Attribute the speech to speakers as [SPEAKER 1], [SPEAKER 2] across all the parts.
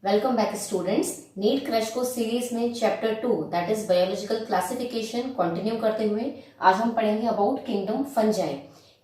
[SPEAKER 1] Welcome back students. NEET crash course series में chapter 2 that is biological classification continue करते हुए आज हम पढ़ेंगे about kingdom fungi.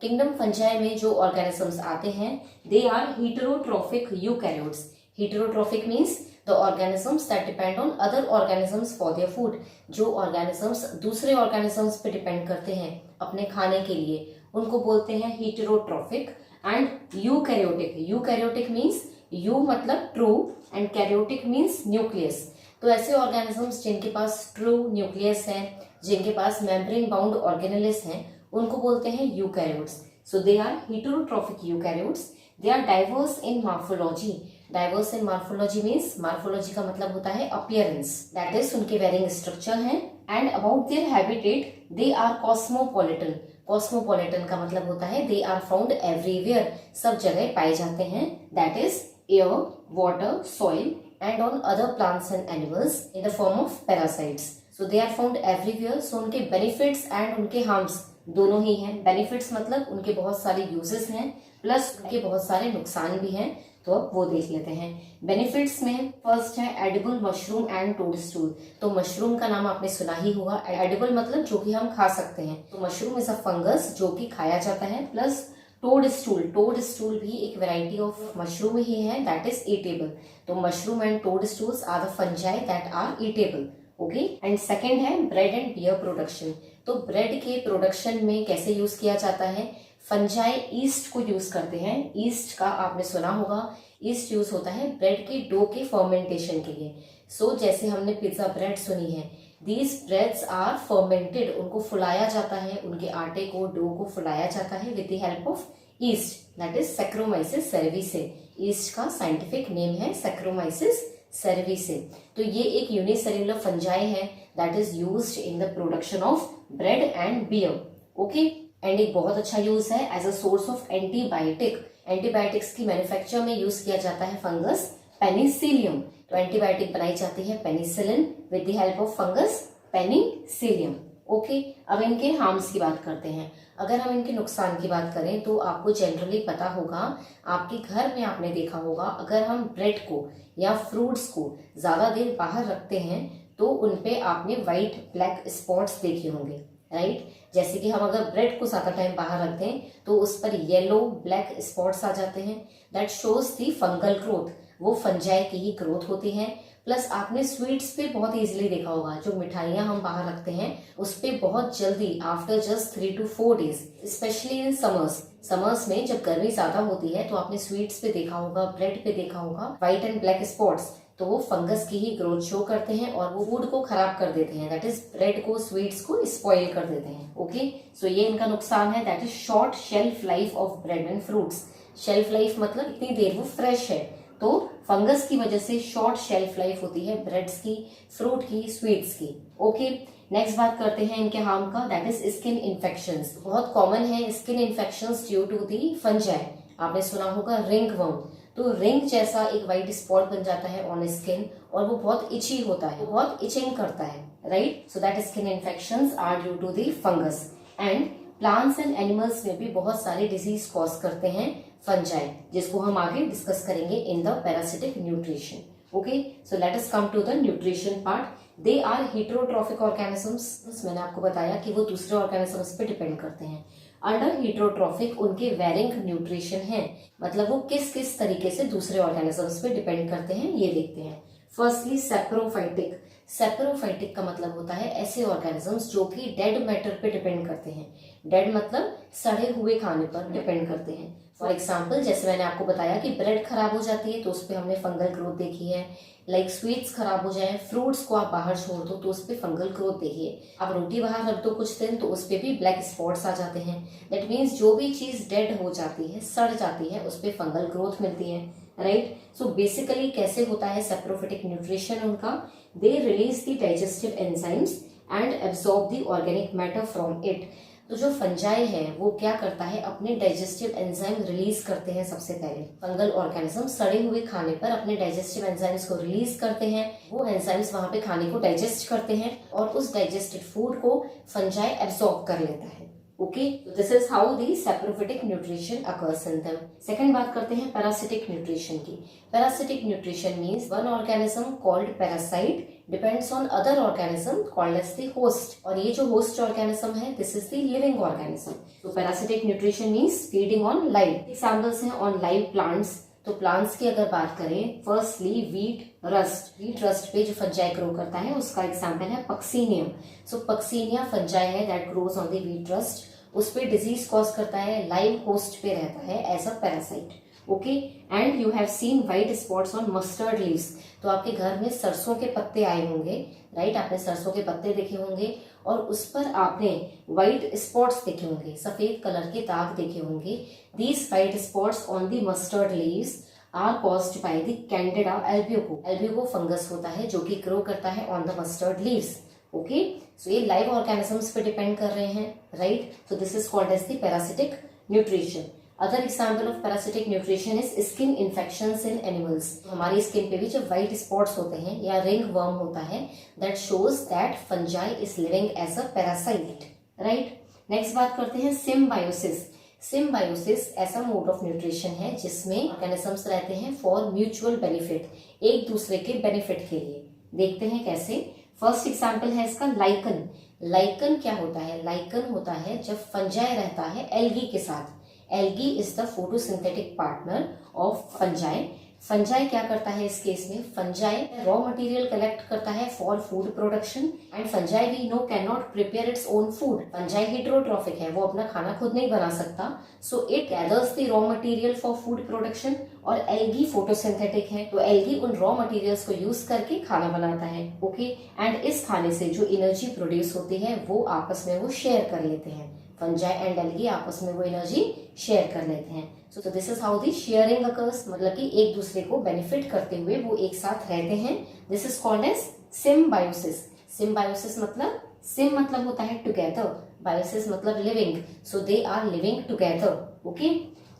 [SPEAKER 1] Kingdom fungi में जो ऑर्गेनिजम्स आते हैं they are heterotrophic eukaryotes. Heterotrophic means the organisms that depend on other organisms for their food. जो ऑर्गेनिजम्स दूसरे ऑर्गेनिजम्स पे डिपेंड करते हैं अपने खाने के लिए उनको बोलते हैं heterotrophic and eukaryotic. Eukaryotic means eu मतलब true and karyotic means nucleus. तो ऐसे ऑर्गेनिजम्स जिनके पास ट्रू न्यूक्लियस है, जिनके पास मेम्ब्रेन बाउंड ऑर्गेनेलिस हैं, उनको बोलते हैं eukaryotes. So they are heterotrophic eukaryotes. They are diverse in morphology. Diverse in morphology means morphology का मतलब होता है अपीयरेंस, दैट इज उनके वेरिंग स्ट्रक्चर है। And about their habitat they are cosmopolitan. Cosmopolitan का मतलब होता है दे आर फाउंड एवरीवेयर, सब जगह पाए जाते हैं, that is air, water, soil and on other plants and animals in the form of parasites. So they are found everywhere. So उनके benefits and उनके harms दोनों ही हैं। benefits मतलब उनके बहुत सारे uses हैं प्लस उनके बहुत सारे नुकसान भी हैं। तो अब वो देख लेते हैं। बेनिफिट्स में फर्स्ट है एडिबल मशरूम एंड टोडस्टूल। तो मशरूम का नाम आपने सुना ही होगा। एडिबल मतलब जो कि हम खा सकते हैं। तो मशरूम इज अ फंगस जो कि खाया जाता है। प्लस टोडस्टूल भी एक वैरायटी ऑफ मशरूम ही है, दैट इज ईटेबल। तो mushroom and toadstools are the fungi that are edible. Okay. And second है ब्रेड एंड बियर प्रोडक्शन। तो ब्रेड के प्रोडक्शन में कैसे यूज किया जाता है? फंजाई ईस्ट को यूज करते हैं। ईस्ट का आपने सुना होगा, ईस्ट यूज होता है ब्रेड के डो के फर्मेंटेशन के लिए। सो जैसे हमने पिज्जा ब्रेड सुनी है, These breads are fermented, उनको फुलाया जाता है, उनके आटे को डो को फुलाया जाता है with the help of yeast, that is Saccharomyces cerevisiae। yeast का साइंटिफिक नेम है Saccharomyces cerevisiae। तो ये एक यूनिसेल्युलर फंजाई है that is used in the production of bread and beer। Okay. And एक बहुत अच्छा यूज है as a source of antibiotic. Antibiotics की मैन्युफैक्चर में यूज किया जाता है फंगस पेनिसिलियम। तो एंटीबायोटिक बनाई जाती है penicillin with the help of fungus Penicillium. Okay. अब इनके हार्म्स की बात करते हैं। अगर हम इनके नुकसान की बात करें तो आपको जनरली पता होगा, आपके घर में आपने देखा होगा, अगर हम ब्रेड को या फ्रूट्स को ज्यादा देर बाहर रखते हैं तो उनपे आपने व्हाइट ब्लैक स्पॉट्स देखे होंगे, राइट। जैसे कि हम अगर ब्रेड को ज्यादा टाइम बाहर रखते हैं तो उस पर येलो ब्लैक स्पॉट्स आ जाते हैं, that shows the fungal growth. वो फंजाई की ही ग्रोथ होती है। प्लस आपने स्वीट्स पे बहुत इजीली देखा होगा, जो मिठाइयां हम बाहर रखते हैं उस पे बहुत जल्दी after just 3 to 4 days, specially in summers में जब गर्मी ज्यादा होती है तो आपने स्वीट्स पे देखा होगा, ब्रेड पे देखा होगा व्हाइट एंड ब्लैक स्पॉट्स। तो वो फंगस की ही ग्रोथ शो करते हैं और वो फूड को खराब कर देते हैं, दैट इज ब्रेड को, स्वीट्स को स्पॉइल कर देते हैं। ओके। सो ये इनका नुकसान है, that is short shelf life of bread and fruits. Shelf life मतलब इतनी देर वो फ्रेश है। तो फंगस की वजह से शॉर्ट शेल्फ लाइफ होती है ब्रेड्स की, फ्रूट की, स्वीट्स की। ओके। नेक्स्ट बात करते हैं इनके हार्म का, दैट इज स्किन इन्फेक्शंस। बहुत कॉमन है skin infections due to the fungi. आपने सुना होगा रिंग वर्म। तो रिंग जैसा एक व्हाइट स्पॉट बन जाता है ऑन स्किन और वो बहुत इची होता है, बहुत इचिंग करता है, right. So that skin infections are due to the fungus. And plants and animals में भी बहुत सारे डिजीज कॉज करते हैं फंजाई, जिसको हम आगे डिस्कस करेंगे in the parasitic nutrition. Okay. So let us come to the nutrition part. They are heterotrophic organisms. मैंने आपको बताया कि वो दूसरे ऑर्गेनिजम्स पे डिपेंड करते हैं। अंडर हेटेरोट्रॉफिक उनके वेरिंग न्यूट्रिशन है, मतलब वो किस किस तरीके से दूसरे ऑर्गेनिजम्स पे डिपेंड करते हैं ये देखते हैं। Firstly saprophytic. सेप्रोफाइटिक का मतलब होता है ऐसे ऑर्गेनिजम्स जो कि डेड मैटर पे डिपेंड करते हैं। डेड मतलब सड़े हुए खाने पर डिपेंड करते हैं। फॉर एग्जाम्पल जैसे मैंने आपको बताया कि ब्रेड खराब हो जाती है तो उस पर हमने फंगल ग्रोथ देखी है। लाइक स्वीट्स खराब हो जाए, फ्रूट्स को आप बाहर छोड़ दो तो उस पर फंगल ग्रोथ देखिए। आप रोटी बाहर रख दो कुछ दिन तो उस पर भी ब्लैक स्पॉट्स आ जाते हैं। दैट मीन्स जो भी चीज डेड हो जाती है, सड़ जाती है, उस पर फंगल ग्रोथ मिलती है, राइट। सो बेसिकली कैसे होता है सेप्रोफिटिक न्यूट्रिशन उनका? They release the digestive enzymes and absorb the organic matter from it. तो जो फंजाई है वो क्या करता है, अपने डाइजेस्टिव एंजाइम रिलीज करते हैं। सबसे पहले फंगल ऑर्गेनिज्म सड़े हुए खाने पर अपने डाइजेस्टिव एंजाइम्स को रिलीज करते हैं। वो एंजाइम्स वहां पे खाने को डाइजेस्ट करते हैं और उस डाइजेस्टेड फूड को फंजाई एब्सॉर्ब कर लेता है। Okay, this is how the saprophytic nutrition occurs in them. Second बात करते हैं पैरासिटिक न्यूट्रिशन की। Parasitic nutrition means one organism called parasite depends on other organism called as the host, और ये जो होस्ट ऑर्गेनिज्म है this is the living organism. तो parasitic nutrition means feeding on live. Examples हैं on live plants. तो plants की अगर बात करें, firstly wheat rust. Wheat rust पे जो फंजाई ग्रो करता है उसका एग्जाम्पल है पक्सीनियम। सो पक्सीनिया फंजाई है that grows on the wheat rust. उस पे डिजीज कॉज करता है, लाइव होस्ट पे रहता है as a parasite. Okay, and you have seen white spots on mustard leaves. तो आपके घर में सरसों के पत्ते आए होंगे, राइट, आपने सरसों के पत्ते देखे होंगे और उस पर आपने व्हाइट स्पॉट्स देखे होंगे, सफेद कलर के दाग देखे होंगे। These white spots on the mustard leaves are caused by the Candida Albugo. Albugo fungus होता है जो कि ग्रो करता है on the mustard leaves. Okay, so ये लाइव ऑर्गेनिजम्स पे डिपेंड कर रहे हैं, right. So this is called as the parasitic nutrition. Other example of parasitic nutrition is skin infections in animals. हमारी स्किन पे भी जब व्हाइट स्पॉट्स होते हैं या रिंग वर्म होता है, that shows that fungi is living as a parasite, right. Next बात करते हैं सिम्बायोसिस। सिम्बायोसिस ऐसा मोड ऑफ न्यूट्रिशन है जिसमें ऑर्गेनिजम्स रहते हैं फॉर म्यूचुअल बेनिफिट, एक दूसरे के बेनिफिट के लिए। देखते हैं कैसे। फर्स्ट एग्जाम्पल है इसका लाइकन। लाइकन क्या होता है? लाइकन होता है जब फंजाई रहता है एल्गी के साथ। Algae is the photosynthetic partner of fungi. Fungi क्या करता है इस केस में? फंजाई रॉ मटेरियल कलेक्ट करता है for food production, and fungi we know can not prepare its own food. Fungi heterotrophic है, वो अपना खाना खुद नहीं बना सकता, so it gathers the raw material for food production. और एल्गी फोटोसिंथेटिक है, तो एल्गी उन रॉ मटेरियल्स को यूज करके खाना बनाता है। ओके, एंड इस खाने से जो एनर्जी प्रोड्यूस होती है वो आपस में वो शेयर कर लेते हैं। फंजाई एंड एल्गी आपस में वो एनर्जी शेयर कर लेते हैं। सो this is how the sharing occurs, मतलब कि एक दूसरे को बेनिफिट करते हुए वो एक साथ रहते हैं। This is called as symbiosis. Symbiosis मतलब, सिम मतलब होता है टुगेदर, बायोसिस मतलब living, so they are living together. Okay,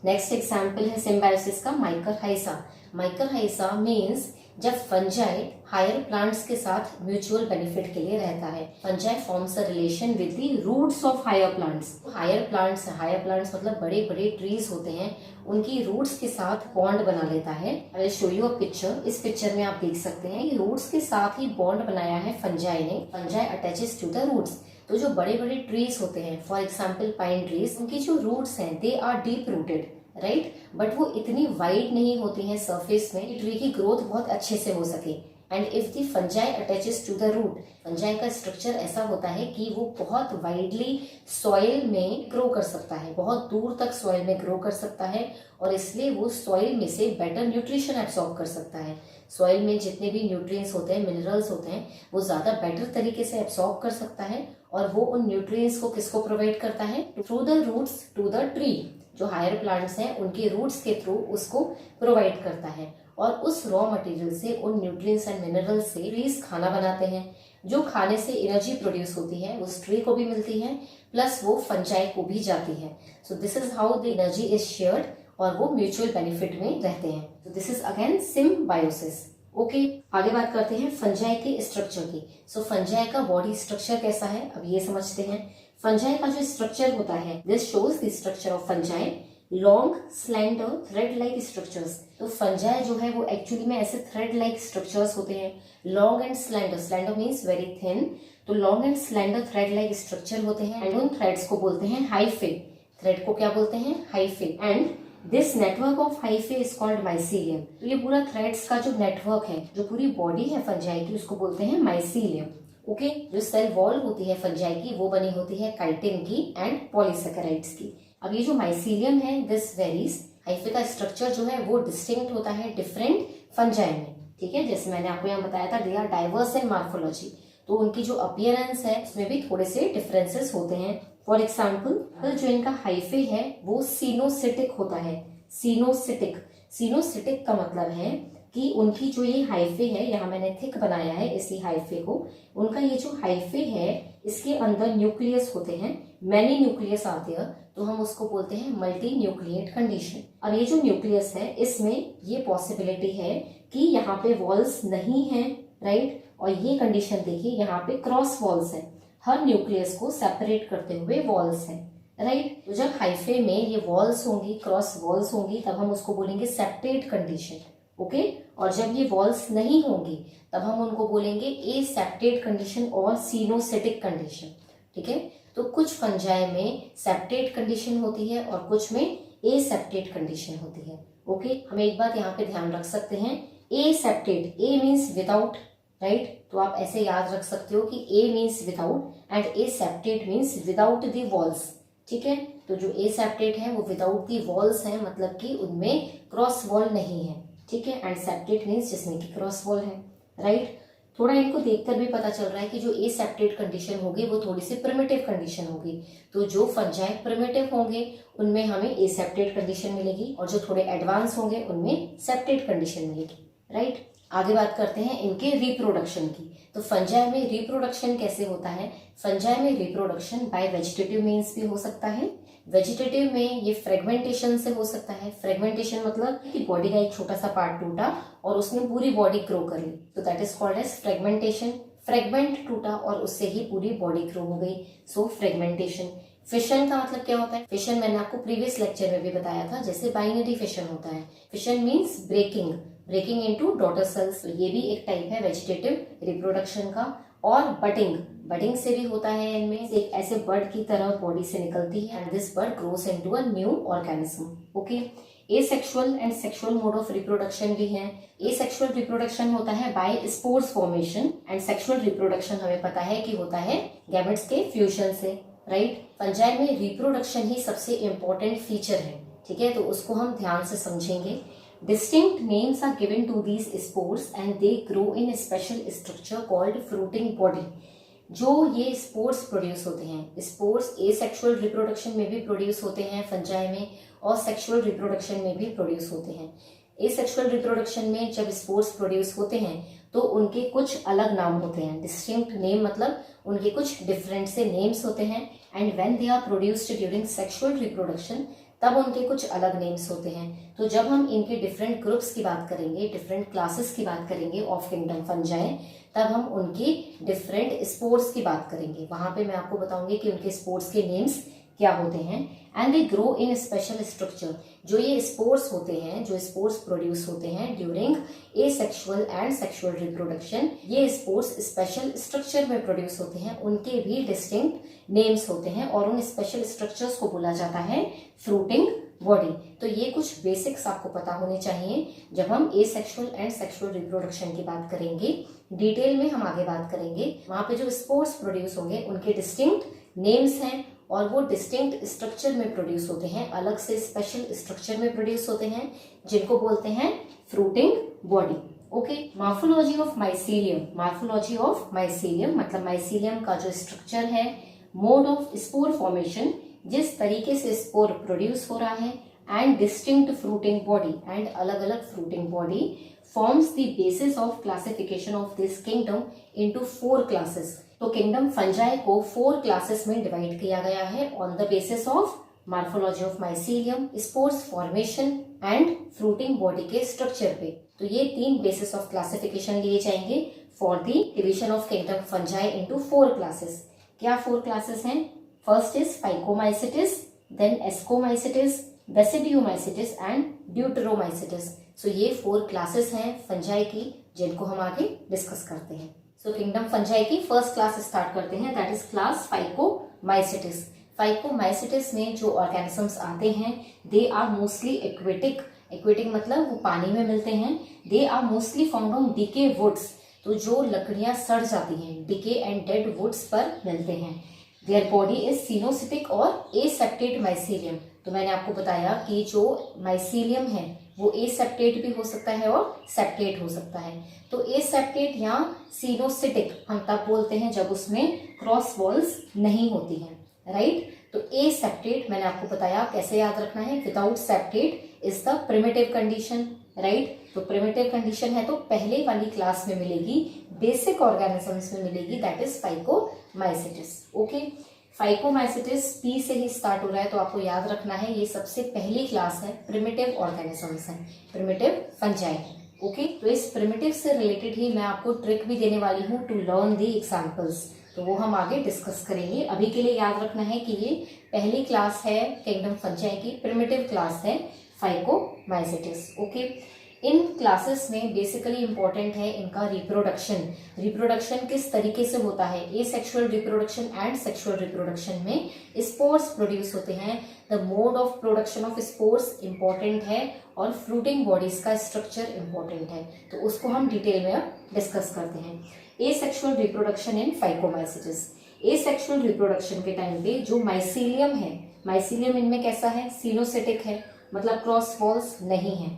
[SPEAKER 1] next example है सिम्बायोसिस का माइकरहाइजा। माइकरहाइजा मीन्स जब फंजाई हायर प्लांट्स के साथ म्यूचुअल बेनिफिट के लिए रहता है। Fungi forms a relation with the roots of higher plants. Higher plants मतलब बड़े बड़े ट्रीज होते हैं, उनकी रूट्स के साथ बॉन्ड बना लेता है। I will show you a picture. इस पिक्चर में आप देख सकते हैं कि रूट्स के साथ ही बॉन्ड बनाया है फंजाई ने। Fungi attaches to the roots. तो जो बड़े बड़े ट्रीज होते हैं, फॉर एग्जाम्पल पाइन ट्रीज, उनकी जो रूट्स हैं they are deep rooted, right, but वो इतनी वाइड नहीं होती हैं सरफेस में कि ट्री की ग्रोथ बहुत अच्छे से हो सके। And if the fungi attaches to the root, fungi का स्ट्रक्चर ऐसा होता है कि वो बहुत वाइडली सॉइल में ग्रो कर सकता है, बहुत दूर तक सॉइल में ग्रो कर सकता है, और इसलिए वो सॉइल में से बेटर न्यूट्रिशन एब्सॉर्ब कर सकता है। सॉइल में जितने भी न्यूट्रिएंट्स होते हैं, मिनरल्स होते हैं, वो ज्यादा बेटर तरीके से एब्सॉर्ब कर सकता है, और वो उन न्यूट्रिएंट्स को किसको प्रोवाइड करता है? Through the roots to the tree. जो हायर प्लांट्स हैं उनके रूट्स के थ्रू उसको प्रोवाइड करता है, और उस रॉ मटेरियल से, उन न्यूट्रिएंट्स एंड मिनरल्स से ट्रीज खाना बनाते हैं। जो खाने से एनर्जी प्रोड्यूस होती है उस ट्री को भी मिलती है, प्लस वो फंजाई को भी जाती है। सो this is how the energy is shared, और वो म्यूचुअल बेनिफिट में रहते हैं। तो this is again symbiosis. Okay, आगे बात करते हैं फंजाई के स्ट्रक्चर की। सो फंजाई का बॉडी स्ट्रक्चर कैसा है, अब ये समझते हैं। फंजाई का जो स्ट्रक्चर होता है, this shows the structure of fungi. Long slender thread like structures. तो फंजाई जो है वो एक्चुअली में ऐसे थ्रेड लाइक स्ट्रक्चर्स होते हैं। Long and slender, slender means very thin, तो long and slender thread like structure होते हैं, एंड उन थ्रेड्स को बोलते हैं हाइफे। थ्रेड को क्या बोलते हैं? Hyphae. And this network of hyphae is called mycelium. तो ये पूरा थ्रेड्स का जो नेटवर्क है, जो पूरी बॉडी है फंजाई की, उसको बोलते हैं माइसीलियम। ओके, जो सेल वॉल होती है फंजाई की वो बनी होती है काइटिन की एंड पॉलीसेकेराइड्स की। अब ये जो माइसीलियम है दिस वेरीज, हाइफे का स्ट्रक्चर जो है वो डिस्टिंक्ट होता है डिफरेंट फंजाई में, ठीक है। जैसे मैंने आपको यहाँ बताया था, they are diverse in morphology, तो उनकी जो अपीयरेंस है उसमें भी थोड़े से डिफरेंसेस होते हैं। फॉर एग्जाम्पल जो इनका हाइफे है वो सीनोसिटिक होता है। सीनोसिटिक, सीनोसिटिक का मतलब है कि उनकी जो ये हाइफे है, यहाँ मैंने थिक बनाया है इसी हाइफे को, उनका ये जो हाइफे है इसके अंदर न्यूक्लियस होते हैं, मैनी न्यूक्लियस आते हैं, तो हम उसको बोलते हैं मल्टी न्यूक्लिएट कंडीशन। अब ये जो न्यूक्लियस है इसमें ये पॉसिबिलिटी है कि यहाँ पे वॉल्स नहीं है, राइट, और ये कंडीशन देखिए यहाँ पे क्रॉस वॉल्स है, हर न्यूक्लियस को सेपरेट करते हुए वॉल्स है, राइट। तो जब हाइफे में ये वॉल्स होंगी, क्रॉस वॉल्स होंगी, तब हम उसको बोलेंगे सेप्टेट कंडीशन। ओके, और जब ये वॉल्स नहीं होंगी तब हम उनको बोलेंगे एसेप्टेट कंडीशन और सिनोसिटिक कंडीशन। ठीक है, तो कुछ फंजाई में सेप्टेट कंडीशन होती है और कुछ में एसेप्टेट कंडीशन होती है। ओके, हम एक बात यहाँ पे ध्यान रख सकते हैं, aseptate, a means without, right. तो आप ऐसे याद रख सकते हो कि a means without and aseptate means without the walls. ठीक है, तो जो एसेप्टेट है वो विदाउट दी वॉल्स है, मतलब कि उनमें क्रॉस वॉल नहीं है। ठीक है, एंड सेप्टेट मीन्स जिसमें कि क्रॉस वॉल है, राइट। थोड़ा इनको देखकर भी पता चल रहा है कि जो एसेप्टेट कंडीशन होगी वो थोड़ी सी प्रिमिटिव कंडीशन होगी। तो जो फंजाई प्रिमिटिव होंगे उनमें हमें एसेप्टेट कंडीशन मिलेगी और जो थोड़े एडवांस होंगे उनमें सेप्टेट कंडीशन मिलेगी, राइट। आगे बात करते हैं इनके रिप्रोडक्शन की। तो फंजाई में रिप्रोडक्शन कैसे होता है? फंजाई में रिप्रोडक्शन बाय वेजिटेटिव मीन्स भी हो सकता है। वेजिटेटिव में ये फ्रेगमेंटेशन से हो सकता है। फ्रेगमेंटेशन मतलब कि बॉडी का एक छोटा सा पार्ट टूटा और उसने पूरी बॉडी ग्रो कर ली, तो that is called as fragmentation. Fragment टूटा और उससे ही पूरी बॉडी ग्रो हो गई, सो फ्रेगमेंटेशन। फिशन का मतलब क्या होता है? फिशन मैंने आपको प्रीवियस लेक्चर में भी बताया था, जैसे बाइनरी फिशन होता है। Fission means breaking, breaking into daughter cells. तो ये भी एक टाइप है वेजिटेटिव रिप्रोडक्शन का। और बडिंग, बडिंग से भी होता है, इनमें एक ऐसे बर्ड की तरह बॉडी से निकलती है and this bud grows into a new organism. Okay, asexual and sexual mode of reproduction भी है। एसेक्सुअल रिप्रोडक्शन होता है by spores formation and sexual reproduction हमें पता है कि होता है गैमेट्स के फ्यूजन से, राइट। फंजाई में रिप्रोडक्शन ही सबसे इंपॉर्टेंट फीचर है, ठीक है, तो उसको हम ध्यान से समझेंगे। Distinct names are given to these spores and they grow in a special structure called fruiting body। जो ये स्पोर्स प्रोड्यूस होते हैं, स्पोर्स एसेक्सुअल रिप्रोडक्शन में भी प्रोड्यूस होते हैं फंजाई में और सेक्सुअल रिप्रोडक्शन में भी प्रोड्यूस होते हैं। एसेक्सुअल रिप्रोडक्शन में जब स्पोर्स प्रोड्यूस होते हैं तो उनके कुछ अलग नाम होते हैं। डिस्टिंक्ट नेम मतलब उनके कुछ डिफरेंट से नेम्स होते हैं। And when they are produced during sexual reproduction तब उनके कुछ अलग नेम्स होते हैं। तो जब हम इनके डिफरेंट ग्रुप्स की बात करेंगे, डिफरेंट क्लासेस की बात करेंगे ऑफ किंगडम फंजाई, तब हम उनकी डिफरेंट स्पोर्स की बात करेंगे। वहां पे मैं आपको बताऊंगी कि उनके स्पोर्स के नेम्स क्या होते हैं। And they grow in special structure. जो ये स्पोर्स होते हैं, जो स्पोर्स प्रोड्यूस होते हैं during asexual and sexual reproduction, ये स्पोर्स स्पेशल स्ट्रक्चर में प्रोड्यूस होते हैं। उनके भी डिस्टिंक्ट नेम्स होते हैं और उन स्पेशल स्ट्रक्चर्स को बोला जाता है फ्रूटिंग बॉडी। तो ये कुछ बेसिक्स आपको पता होने चाहिए जब हम एसेक्सुअल एंड सेक्सुअल रिप्रोडक्शन की बात करेंगे। डिटेल में हम आगे बात करेंगे। वहां पे जो स्पोर्स प्रोड्यूस होंगे उनके डिस्टिंक्ट नेम्स हैं और वो डिस्टिंक्ट स्ट्रक्चर में प्रोड्यूस होते हैं, अलग से स्पेशल स्ट्रक्चर में प्रोड्यूस होते हैं, जिनको बोलते हैं fruiting body. Okay, morphology of mycelium. Morphology of mycelium मतलब माइसीलियम का जो स्ट्रक्चर है, मोड ऑफ स्पोर फॉर्मेशन, जिस तरीके से स्पोर प्रोड्यूस हो रहा है, and distinct fruiting body and अलग अलग fruiting body forms the basis of classification of this kingdom into 4 classes. तो किंगडम फंजाई को 4 क्लासेस में डिवाइड किया गया है on the basis of morphology of mycelium, spores formation and fruiting body के structure पे। तो ये 3 बेसिस ऑफ क्लासिफिकेशन लिए जाएंगे for the division of kingdom fungi into 4 classes. क्या 4 क्लासेस हैं? First is phycomycetes, then ascomycetes, basidiomycetes and deuteromycetes. So ये 4 classes हैं फंजाई की, जिनको हम आगे डिस्कस करते हैं। सो किंगडम फंजाई की फर्स्ट क्लास स्टार्ट करते हैं, that is class phycomycetes. Phycomycetes में जो ऑर्गेनिजम्स आते हैं, they are mostly aquatic. Aquatic मतलब वो पानी में मिलते हैं। They are mostly found on decay woods. तो जो लकड़ियां सड़ जाती हैं, डीके एंड डेड वुड्स पर मिलते हैं। देयर बॉडी इज सिनोसिटिक और एसेप्टेट माइसीलियम। तो मैंने आपको बताया कि जो माइसीलियम है वो एसेप्टेट भी हो सकता है और सेप्टेट हो सकता है। तो एसेप्टेट या सिनोसिटिक हम तब बोलते हैं जब उसमें क्रॉस वॉल्स नहीं होती हैं, राइट। तो एसेप्टेट मैंने आपको बताया कैसे याद रखना है, without septate is the primitive condition, right. तो प्रिमिटिव कंडीशन है तो पहले वाली क्लास में मिलेगी, बेसिक ऑर्गेनिजम्स में मिलेगी, that is phycomycetes. Okay, phycomycetes P से ही स्टार्ट हो रहा है तो आपको याद रखना है ये सबसे पहली क्लास है, प्रिमिटिव ऑर्गेनिजम्स है, प्रिमिटिव फंजाई। ओके, तो इस प्रिमिटिव से रिलेटेड ही मैं आपको ट्रिक भी देने वाली हूँ टू लर्न दी एग्जाम्पल्स। तो तो वो हम आगे डिस्कस करेंगे। अभी के लिए याद रखना है कि ये पहली क्लास है किंगडम फंजाई की, प्रिमिटिव क्लास है फाइकोमाइसेट्स। ओके, इन क्लासेस में बेसिकली इंपॉर्टेंट है इनका रिप्रोडक्शन। रिप्रोडक्शन किस तरीके से होता है, asexual reproduction and sexual reproduction में स्पोर्स प्रोड्यूस होते हैं। The mode of production of spores important है और फ्रूटिंग बॉडीज का स्ट्रक्चर इंपॉर्टेंट है, तो उसको हम डिटेल में अब डिस्कस करते हैं। Asexual reproduction in phycomycetes. Asexual reproduction के टाइम पे जो माइसीलियम है, माइसीलियम इनमें कैसा है, सिनोसिटिक है, मतलब क्रॉस वॉल्स नहीं है।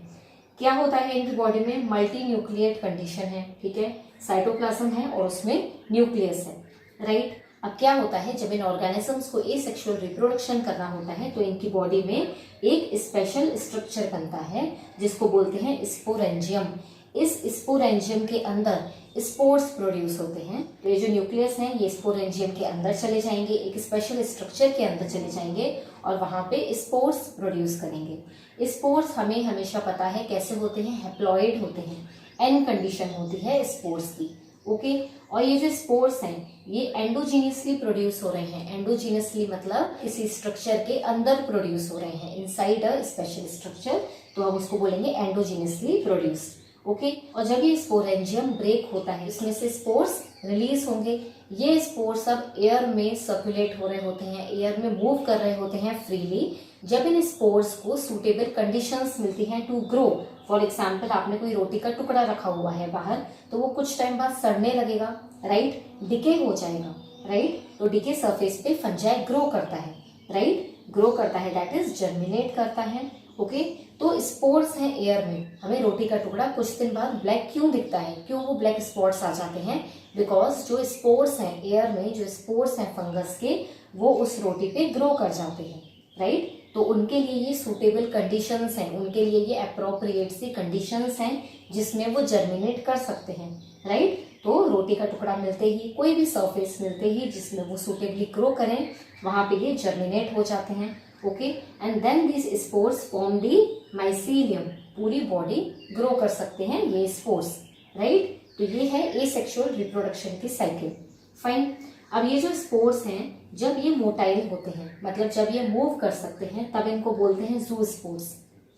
[SPEAKER 1] क्या होता है इनकी बॉडी में, मल्टी न्यूक्लिएट कंडीशन है, ठीक है, साइटोप्लाज्म है और उसमें न्यूक्लियस है, राइट। अब क्या होता है, जब इन ऑर्गेनिजम्स को एसेक्सुअल रिप्रोडक्शन करना होता है तो इनकी बॉडी में एक स्पेशल स्ट्रक्चर बनता है जिसको बोलते हैं स्पोरेंजियम। इस स्पोरेंजियम के अंदर स्पोर्स प्रोड्यूस होते हैं। तो ये जो न्यूक्लियस हैं ये स्पोरेंजियम के अंदर चले जाएंगे, एक स्पेशल स्ट्रक्चर के अंदर चले जाएंगे और वहां पे स्पोर्स प्रोड्यूस करेंगे। स्पोर्स हमें हमेशा पता है कैसे होते हैं, हैप्लॉइड होते हैं, एन कंडीशन होती है स्पोर्स की। ओके, और ये जो स्पोर्स हैं ये एंडोजीनियसली प्रोड्यूस हो रहे हैं। एंडोजीनियसली मतलब किसी स्ट्रक्चर के अंदर प्रोड्यूस हो रहे हैं, इनसाइड अ स्पेशल स्ट्रक्चर, तो हम उसको बोलेंगे एंडोजीनियसली प्रोड्यूस। ओके, और जब ये स्पोरेंजियम ब्रेक होता है इसमें से स्पोर्स रिलीज होंगे। ये स्पोर्स अब एयर में सर्कुलेट हो रहे होते हैं, एयर में मूव कर रहे होते हैं फ्रीली। जब इन स्पोर्स को सूटेबल कंडीशंस मिलती हैं टू ग्रो, फॉर एग्जाम्पल आपने कोई रोटी का टुकड़ा रखा हुआ है बाहर, तो वो कुछ टाइम बाद सड़ने लगेगा, राइट, डिके हो जाएगा, राइट। तो डिके सरफेस पे फंजाई ग्रो करता है, राइट, ग्रो करता है, दैट इज जर्मिनेट करता है। ओके, तो स्पोर्स हैं एयर में। हमें रोटी का टुकड़ा कुछ दिन बाद ब्लैक क्यों दिखता है, क्यों वो ब्लैक स्पॉट्स आ जाते हैं, बिकॉज जो स्पोर्स हैं एयर में, जो स्पोर्स हैं फंगस के, वो उस रोटी पे ग्रो कर जाते हैं, राइट। तो उनके लिए ये सूटेबल कंडीशंस हैं, उनके लिए ये अप्रोप्रिएट सी कंडीशंस हैं जिसमें वो जर्मिनेट कर सकते हैं, राइट। तो रोटी का टुकड़ा मिलते ही, कोई भी सरफेस मिलते ही जिसमें वो सूटेबली ग्रो करें, वहां पे ये जर्मिनेट हो जाते हैं। Okay, and then this spores form the mycelium, पूरी बॉडी ग्रो कर सकते हैं ये स्पोर्स, राइट। तो ये है एसेक्सुअल रिप्रोडक्शन की साइकिल। फाइन, अब ये जो स्पोर्स हैं जब ये मोटाइल होते हैं, मतलब जब ये मूव कर सकते हैं, तब इनको बोलते हैं जू स्पोर्स,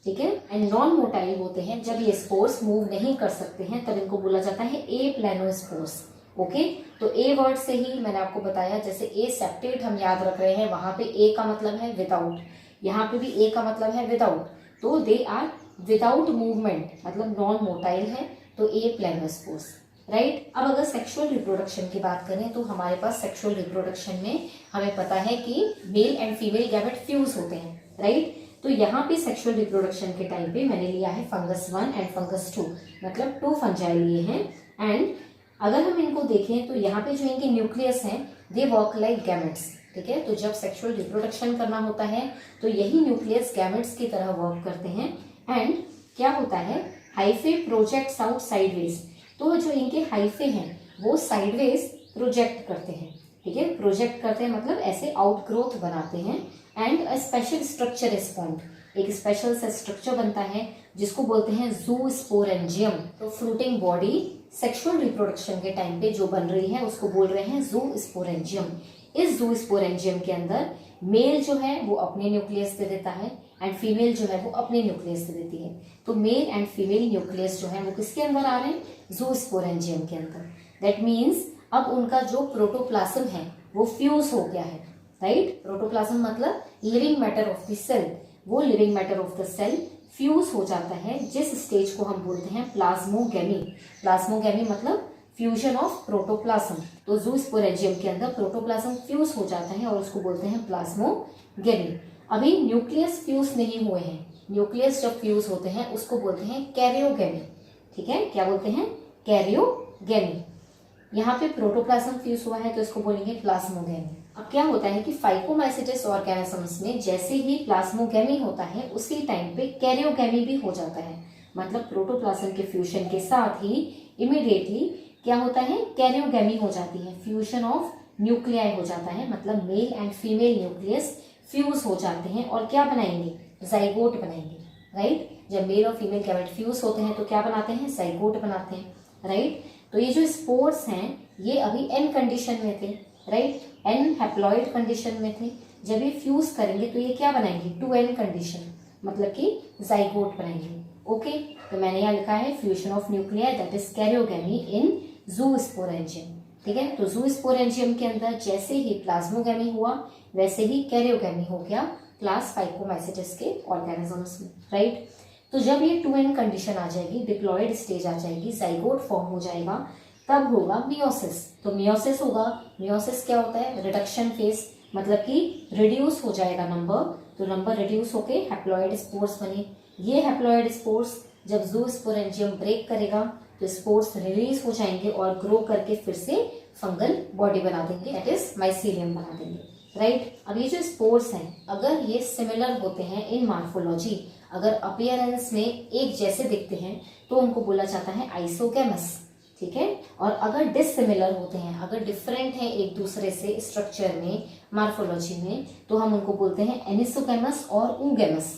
[SPEAKER 1] ठीक है। एंड नॉन मोटाइल होते हैं, जब ये स्पोर्स मूव नहीं कर सकते हैं तब इनको बोला जाता है ए प्लेनोस्पोर्स। ओके, तो ए वर्ड से ही मैंने आपको बताया, जैसे ए सेप्टेट हम याद रख रहे हैं, वहां पे ए का मतलब है विदाउट, यहाँ पे भी ए का मतलब है विदाउट, तो दे आर विदाउट मूवमेंट, मतलब नॉन मोटाइल है, तो ए प्लेनोस्पोर्स, राइट। अब अगर सेक्सुअल रिप्रोडक्शन की बात करें तो हमारे पास सेक्सुअल रिप्रोडक्शन में हमें पता है कि male and female gamete fuse होते हैं, राइट। तो यहाँ पे सेक्सुअल रिप्रोडक्शन के टाइम पे मैंने लिया है फंगस 1 एंड फंगस 2, मतलब 2 फंजाई लिए हैं। एंड अगर हम इनको देखें तो यहाँ पे जो इनके न्यूक्लियस हैं दे वर्क लाइक गैमेट्स, ठीक है। तो जब सेक्सुअल रिप्रोडक्शन करना होता है तो यही न्यूक्लियस गैमेट्स की तरह वर्क करते हैं। एंड क्या होता है, हाइफे प्रोजेक्ट्स आउट साइडवेज, तो जो इनके हाइफे हैं वो साइडवेज प्रोजेक्ट करते हैं, ठीक है, प्रोजेक्ट करते हैं मतलब ऐसे आउटग्रोथ बनाते हैं। And a special structure is formed, एक स्पेशल सा स्ट्रक्चर बनता है जिसको बोलते हैं जू स्पोरेंजियम। तो फ्रूटिंग बॉडी सेक्सुअल रिप्रोडक्शन के टाइम पे जो बन रही है उसको बोल रहे हैं जू स्पोरेंजियम। इस जू स्पोरेंजियम के अंदर मेल जो है वो अपने न्यूक्लियस दे देता है एंड फीमेल जो है वो अपने न्यूक्लियस दे देती है। तो मेल एंड फीमेल न्यूक्लियस जो है वो किसके अंदर आ रहे हैं, जू स्पोरेंजियम के अंदर। दैट मीन्स अब उनका जो प्रोटोप्लाज्म है वो फ्यूज हो गया है, राइट। प्रोटोप्लाज्म मतलब living matter of the cell, वो living matter of the cell fuse हो जाता है, जिस स्टेज को हम बोलते हैं प्लाज्मोगेमी। प्लाज्मोगेमी मतलब फ्यूजन ऑफ प्रोटोप्लाज्म। तो जू स्पोरेंजियम के अंदर प्रोटोप्लाज्म फ्यूज हो जाता है और उसको बोलते हैं प्लाज्मोगेमी। अभी न्यूक्लियस फ्यूज नहीं हुए हैं, न्यूक्लियस जब फ्यूज होते हैं उसको बोलते हैं कैरियोगेमी, ठीक है। क्या बोलते हैं, कैरियोगेमी। यहाँ पे प्रोटोप्लाज्म फ्यूज हुआ है तो इसको बोलेंगे प्लाज्मोगेमी। अब क्या होता है कि फाइकोमाइसेट्स ऑर्गेनिजम्स में जैसे ही प्लाज्मोगेमी होता है उसी टाइम पे कैरियोगेमी भी हो जाता है, मतलब प्रोटोप्लाज्म के फ्यूजन के साथ ही इमीडिएटली क्या होता है, कैरियोगेमी हो जाती है, फ्यूजन ऑफ न्यूक्लियाई हो जाता है, मतलब male and female nucleus fuse हो जाते हैं और क्या बनाएंगे, जाइगोट बनाएंगे, राइट। जब मेल और फीमेल गैमेट फ्यूज होते हैं तो क्या बनाते हैं, जाइगोट बनाते हैं, राइट। तो ये जो स्पोर्स हैं ये अभी एन कंडीशन में थे, राइट। एन हैप्लॉइड कंडीशन में थे, जब ये फ्यूज करेंगे तो ये क्या बनाएंगे, 2n कंडीशन, मतलब कि जाइगोट बनाएंगे। ओके, तो मैंने यहाँ लिखा है fusion of nuclear that is karyogamy in zoosporangium. ठीक है, तो ज़ूस्पोरेंजियम के अंदर जैसे ही प्लाज्मोगेमी हुआ वैसे ही कैरियोगेमी हो गया क्लास फाइकोमाइसेट्स के ऑर्गेनिजम्स में, राइट। तो जब ये 2n कंडीशन आ जाएगी, डिप्लॉयड स्टेज आ जाएगी, जाइगोट फॉर्म हो जाएगा, तब होगा मियोसिस। तो मियोसिस होगा, मियोसिस क्या होता है, रिडक्शन फेज, मतलब कि रिड्यूस हो जाएगा नंबर, तो नंबर रिड्यूस होके हैप्लॉइड स्पोर्स बने। ये हैप्लॉइड स्पोर्स जब ज़ूस्पोरेंजियम ब्रेक करेगा तो स्पोर्स रिलीज हो जाएंगे और ग्रो करके फिर से फंगल बॉडी बना देंगे, दैट इज माइसीलियम बना देंगे, राइट। अब ये जो स्पोर्स हैं, अगर ये सिमिलर होते हैं इन मार्फोलॉजी, अगर अपीयरेंस में एक जैसे दिखते हैं तो उनको बोला जाता है आइसोगेमस, ठीक है। और अगर डिसिमिलर होते हैं, अगर डिफरेंट हैं एक दूसरे से स्ट्रक्चर में, मार्फोलॉजी में, तो हम उनको बोलते हैं एनिसोगेमस और oogamous,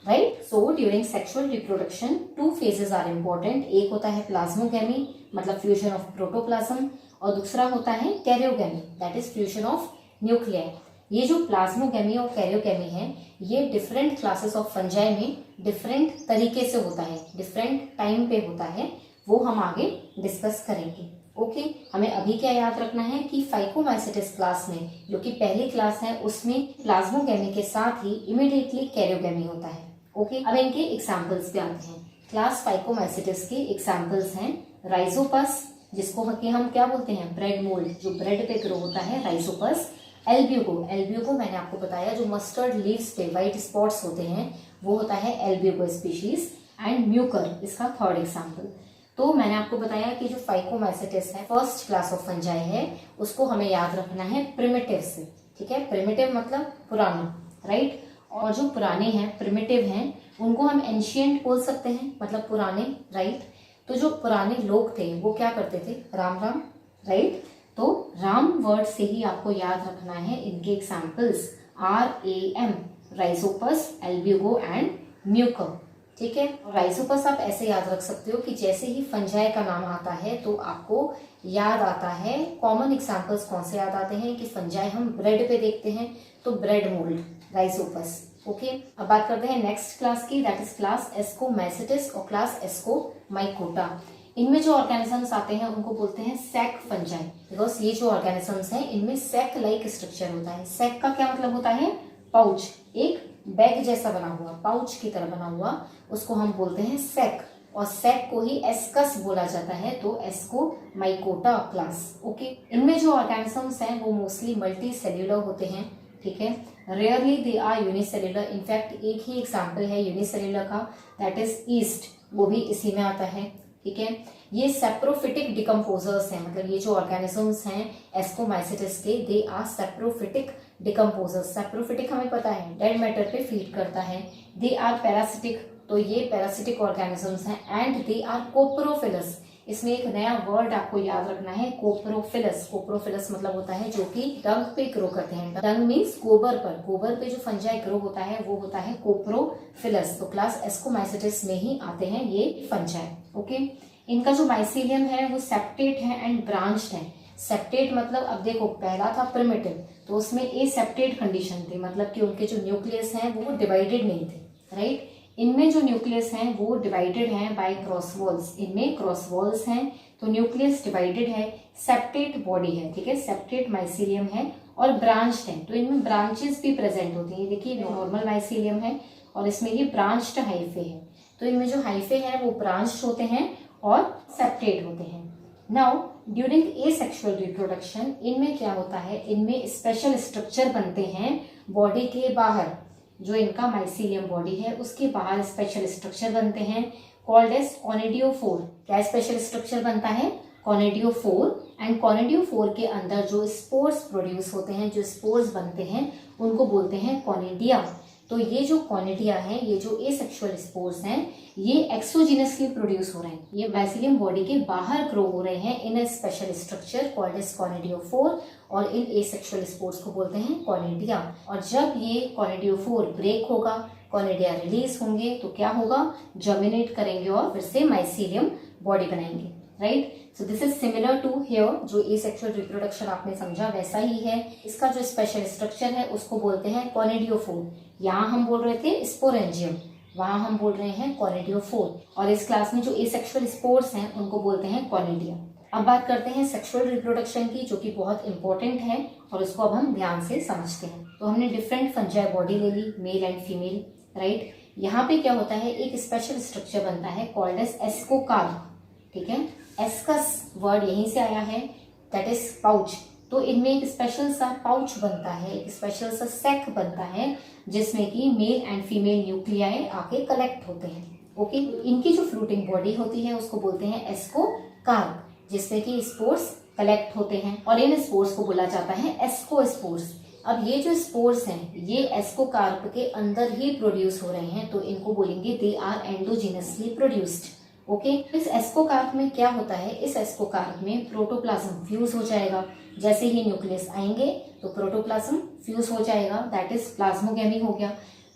[SPEAKER 1] right. So during sexual reproduction 2 phases are important. एक होता है प्लाज्मोगेमी, मतलब फ्यूजन ऑफ प्रोटोप्लाज्म, और दूसरा होता है karyogamy, that is fusion of nuclear. ये जो प्लाज्मोगेमी और कैरियोगेमी है, ये डिफरेंट क्लासेस ऑफ फंजाई में डिफरेंट तरीके से होता है, डिफरेंट टाइम पे होता है, वो हम आगे डिस्कस करेंगे। ओके, हमें अभी क्या याद रखना है कि फाइकोमाइसेट्स क्लास में, जो कि पहली क्लास है, उसमें प्लाज्मोगेमी के साथ ही इमीडिएटली कैरियोगेमी होता है। ओके, अब इनके एग्जांपल्स पे आते हैं। क्लास फाइकोमाइसेट्स के एग्जांपल्स हैं राइजोपस, जिसको कि हम क्या बोलते हैं, ब्रेड मोल्ड, जो ब्रेड पे ग्रो होता है, राइजोपस। एल्ब्यूगो, एल्ब्यूगो मैंने आपको बताया जो मस्टर्ड लीव्स पे व्हाइट स्पॉट्स होते हैं, वो होता है एल्ब्यूगो स्पीशीज। एंड म्यूकर इसका थर्ड एग्जाम्पल। तो मैंने आपको बताया कि जो फाइकोमाइसेट्स है, फर्स्ट क्लास ऑफ फंजाई है, उसको हमें याद रखना है प्रिमिटिव से, ठीक है। प्रिमिटिव मतलब पुराना, राइट। और जो पुराने हैं, प्रिमिटिव हैं, उनको हम एंशियंट बोल सकते हैं, मतलब पुराने, राइट। तो जो पुराने लोग थे वो क्या करते थे, राम राम, राइट। तो राम वर्ड से ही आपको याद रखना है इनके examples, RAM, Rhizopus, Albugo and Mucor, ठीक है। राइजोपस आप ऐसे याद रख सकते हो कि जैसे ही फंजाई का नाम आता है तो आपको याद आता है, कॉमन एग्जांपल्स कौन से याद आते हैं कि फंजाई हम ब्रेड पे देखते हैं, तो ब्रेड मोल्ड, राइजोपस। ओके, अब बात करते हैं नेक्स्ट क्लास की, दैट इज क्लास एस्कोमाइसेट्स और क्लास एस्कोमाइकोटा। इनमें जो ऑर्गेनिजम्स आते हैं उनको बोलते हैं सैक फंजाई, बिकॉज ये जो ऑर्गेनिजम्स हैं इनमें सैक लाइक स्ट्रक्चर होता है। सैक का क्या मतलब होता है, पाउच, एक बैग जैसा बना हुआ, पाउच की तरह बना हुआ, उसको हम बोलते हैं सैक। और सैक को ही एस्कस बोला जाता है, तो एस्कोमाइकोटा क्लास। ओके, इनमें जो ऑर्गेनिजम्स हैं वो मोस्टली मल्टी सेल्यूलर होते हैं, ठीक है। Rarely they are unicellular. In fact एक ही एग्जाम्पल है यूनिसेल्यूलर का, दैट इज ईस्ट, वो भी इसी में आता है, ठीक है। ये सेप्रोफिटिक डिकम्पोजर्स हैं, मतलब ये जो ऑर्गेनिजम्स हैं एस्कोमाइसेट्स के, they are saprophytic decomposers. Saprophytic हमें पता है डेड मैटर पे फीड करता है। दे आर पैरासिटिक, तो ये पैरासिटिक ऑर्गेनिजम्स हैं। एंड दे आर कोप्रोफिलस, इसमें एक नया वर्ड आपको याद रखना है, कोप्रोफिलस। कोप्रोफिलस मतलब होता है जो कि डंग पे ग्रो करते हैं। डंग मीन्स गोबर पर, गोबर पे जो फंजाई ग्रो होता है वो होता है कोप्रोफिलस। तो क्लास एस्कोमाइसेट्स में ही आते हैं ये फंजाई। ओके, इनका जो माइसीलियम है वो सेप्टेट है एंड ब्रांच्ड है। सेप्टेट मतलब, अब देखो पहला था प्रिमिटिव, तो उसमें ए सेप्टेट कंडीशन थी, मतलब कि उनके जो न्यूक्लियस हैं वो डिवाइडेड नहीं थे, राइट। इनमें जो न्यूक्लियस हैं वो डिवाइडेड हैं बाय क्रॉस वॉल्स, इनमें क्रॉस वॉल्स हैं, तो न्यूक्लियस डिवाइडेड है, सेप्टेट बॉडी है, ठीक है, सेप्टेट माइसीलियम है और ब्रांच्ड है, तो इनमें ब्रांचेस भी प्रेजेंट होती हैं। देखिए नॉर्मल माइसीलियम है और इसमें ये ब्रांच्ड हाइफे है, तो इनमें जो हाइफे हैं वो ब्रांच्ड होते हैं और सेप्टेट होते हैं। नाउ ड्यूरिंग एसेक्सुअल रिप्रोडक्शन इनमें क्या होता है, इनमें स्पेशल स्ट्रक्चर बनते हैं बॉडी के बाहर, जो इनका माइसीलियम बॉडी है उसके बाहर स्पेशल स्ट्रक्चर बनते हैं, कॉल्ड एज कॉनिडियोफोर। क्या स्पेशल स्ट्रक्चर बनता है, कॉनिडियोफोर। एंड कॉनिडियोफोर के अंदर जो स्पोर्स प्रोड्यूस होते हैं, जो स्पोर्स बनते हैं, उनको बोलते हैं कॉनिडिया। तो ये जो कॉनिडिया है, ये जो एसेक्सुअल स्पोर्स हैं, ये एक्सोजिनसली प्रोड्यूस हो रहे हैं, ये माइसीलियम बॉडी के बाहर ग्रो हो रहे हैं इन ए स्पेशल स्ट्रक्चर कॉल्ड एज कॉनिडियोफोर, और इन एसेक्सुअल स्पोर्स को बोलते हैं कॉनिडिया। और जब ये कॉनिडियोफोर ब्रेक होगा, कॉनिडिया रिलीज होंगे, तो क्या होगा, जर्मिनेट करेंगे और फिर से माइसीलियम बॉडी बनाएंगे, right. So this is similar to here, जो एसेक्सुअल रिप्रोडक्शन आपने समझा वैसा ही है। इसका जो स्पेशल स्ट्रक्चर है उसको बोलते हैं कॉनिडियोफोर। यहाँ हम बोल रहे थे स्पोरेंजियम, वहां हम बोल रहे हैं कॉनिडियोफोर। और इस क्लास में जो एसेक्सुअल स्पोर्स हैं उनको बोलते हैं कॉनिडिया। अब बात करते हैं सेक्सुअल रिप्रोडक्शन की, जो कि बहुत इंपॉर्टेंट है और उसको अब हम ध्यान से समझते हैं। तो हमने डिफरेंट फंजाई बॉडी ले ली, मेल एंड फीमेल, राइट। यहाँ पे क्या होता है, एक स्पेशल स्ट्रक्चर बनता है कॉल्ड एज एस्कोकार्प, ठीक है। एस्कस वर्ड यहीं से आया है, दैट इज पाउच। तो इनमें एक स्पेशल सा पाउच बनता है, एक स्पेशल सा सैक बनता है जिसमें कि मेल एंड फीमेल न्यूक्लियाई आके कलेक्ट होते हैं। ओके, इनकी जो फ्रूटिंग बॉडी होती है उसको बोलते हैं एस्कोकार्प, जिसमें कि स्पोर्स कलेक्ट होते हैं और इन स्पोर्स को बोला जाता है एस्कोस्पोर्स। अब ये जो स्पोर्स हैं ये एस्कोकार्प के अंदर ही प्रोड्यूस हो रहे हैं, तो इनको बोलेंगे they are endogenously produced. Okay, इस एस्कोकार्प में क्या होता है, इस एस्कोकार्प में प्रोटोप्लाज्म फ्यूज हो जाएगा। जैसे ही न्यूक्लियस आएंगे तो प्रोटोप्लाज्म फ्यूज हो जाएगा, दैट इज प्लाज्मोगेमी हो गया।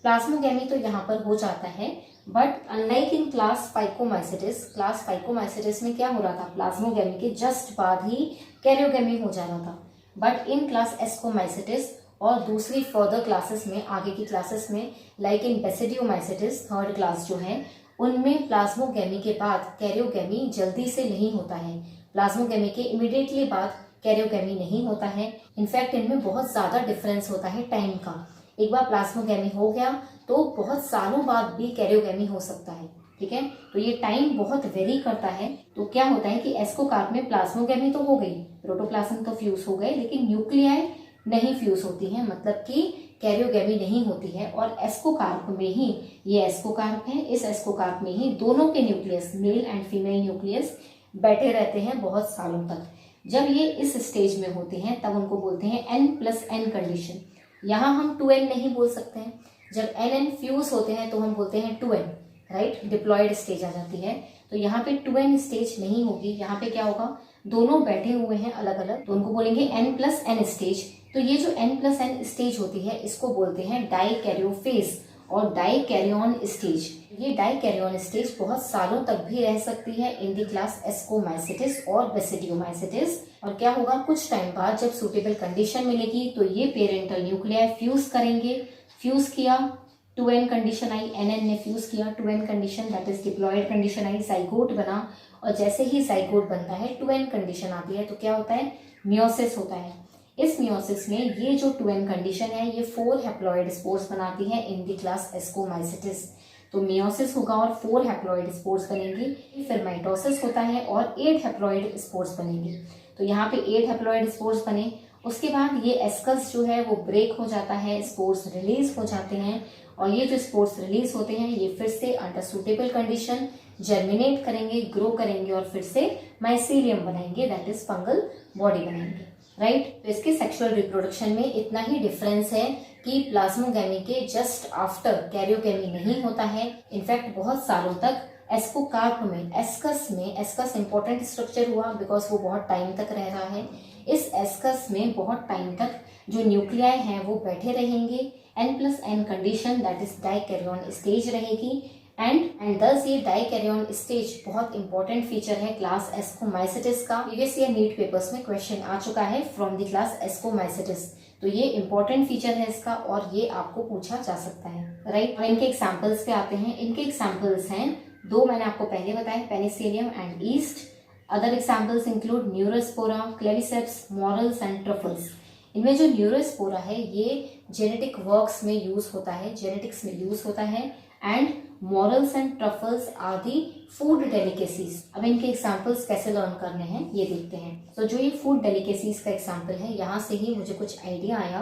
[SPEAKER 1] प्लाज्मोगेमी तो यहाँ पर हो जाता है, but unlike in class phycomycetes में क्या हो रहा था, प्लाज्मोगेमी के जस्ट बाद ही कैरियोगेमी हो जा रहा था। बट इन क्लास एस्कोमाइसिटिस और दूसरी फर्दर क्लासेस में, आगे की क्लासेस में, like in basidiomycetes third class जो है, उनमें प्लाज्मोगेमी के बाद कैरियोगेमी जल्दी से नहीं होता है। प्लाज्मोगेमी के इमीडिएटली बाद कैरियोगेमी नहीं होता है। इनफैक्ट इनमें बहुत ज्यादा डिफरेंस होता है टाइम का। एक बार प्लाज्मोगेमी हो गया तो बहुत सालों बाद भी कैरियोगेमी हो सकता है, ठीक है। तो ये टाइम बहुत वेरी करता है। तो क्या होता है कि एस्कोकार्प में प्लाज्मोगेमी तो हो गई, प्रोटोप्लाज्म तो फ्यूज हो गए, लेकिन न्यूक्लियाई नहीं फ्यूज होती है, मतलब कि कैरियोगेमी नहीं होती है। और एस्कोकार्प में ही, ये एस्कोकार्प है, इस एस्कोकार्प में ही दोनों के nucleus, male and female nucleus, बैठे रहते हैं बहुत सालों तक। जब ये इस स्टेज में होते हैं तब उनको बोलते हैं N+N कंडीशन। यहाँ हम 2N नहीं बोल सकते हैं। जब NN फ्यूज होते हैं तो हम बोलते हैं 2N, राइट, डिप्लॉयड स्टेज आ जाती है। तो यहाँ पे 2N स्टेज नहीं होगी, यहाँ पे क्या होगा, दोनों बैठे हुए हैं अलग अलग, तो उनको बोलेंगे N+N स्टेज। तो ये जो N+N स्टेज होती है इसको बोलते हैं डाइकैरियोफेज और डाइकैरियन स्टेज। ये डाइकैरियन स्टेज बहुत सालों तक भी रह सकती है इन द क्लास एस्कोमाइसिटिस और बेसिडियोमाइसिटिस। और क्या होगा, कुछ टाइम बाद जब सूटेबल कंडीशन मिलेगी तो ये पेरेंटल न्यूक्लियाई फ्यूज करेंगे। फ्यूज किया, 2N कंडीशन आई, NN ने फ्यूज किया, 2N condition, that is diploid condition आई, जाइगोट बना। और जैसे ही जाइगोट बनता है 2N कंडीशन आती है तो क्या होता है, मियोसिस होता है। इस मियोसिस में ये जो 2N कंडीशन है ये 4 हैप्लॉइड स्पोर्स बनाती है इन द क्लास एस्कोमाइसिटिस। तो मियोसिस होगा और 4 हैप्लॉइड स्पोर्स बनेंगी। फिर माइटोसिस होता है और 8 हैप्लॉइड स्पोर्स बनेंगी। तो यहाँ पे 8 हैप्लॉइड स्पोर्स बने, उसके बाद ये एस्कस जो है वो ब्रेक हो जाता है, स्पोर्स रिलीज हो जाते हैं। और ये जो स्पोर्स रिलीज होते हैं ये फिर से अंडर सूटेबल कंडीशन जर्मिनेट करेंगे, ग्रो करेंगे और फिर से माइसीलियम बनाएंगे, दैट इज फंगल बॉडी बनाएंगे, राइट। तो इसके सेक्सुअल रिप्रोडक्शन में इतना ही डिफरेंस है कि प्लाज्मोगेमी के जस्ट आफ्टर कैरियोगेमी नहीं होता है। इनफैक्ट बहुत सालों तक एस्कोकार्प में, एस्कस इंपॉर्टेंट स्ट्रक्चर हुआ बिकॉज वो बहुत टाइम तक रह रहा है। इस एस्कस में बहुत टाइम तक जो न्यूक्लियाई हैं वो बैठे रहेंगे। N+N condition, that is dikaryon stage रहेगी। एंड दस ये डाइकैरियन स्टेज बहुत इंपॉर्टेंट फीचर है क्लास एस्कोमाइसिटिस का। प्रीवियस ईयर नीट पेपर्स में क्वेश्चन आ चुका है फ्रॉम द क्लास एस्कोमाइसिटिस। तो ये इंपॉर्टेंट फीचर है इसका और ये आपको पूछा जा सकता है, राइट। और इनके एग्जाम्पल्स पे आते हैं। इनके एग्जाम्पल्स हैं 2, मैंने आपको पहले बताया, Penicillium and east. Other examples include Neurospora, Claviceps, morals and truffles. इनमें जो न्यूरोस्पोरा है ये जेनेटिक वर्क्स में यूज होता है, जेनेटिक्स में यूज होता है। And morels and truffles are the food delicacies. अब इनके एग्जाम्पल्स कैसे लर्न करने हैं ये देखते हैं। तो जो ये फूड डेलिकेसीज का एग्जाम्पल है यहाँ से ही मुझे कुछ आइडिया आया,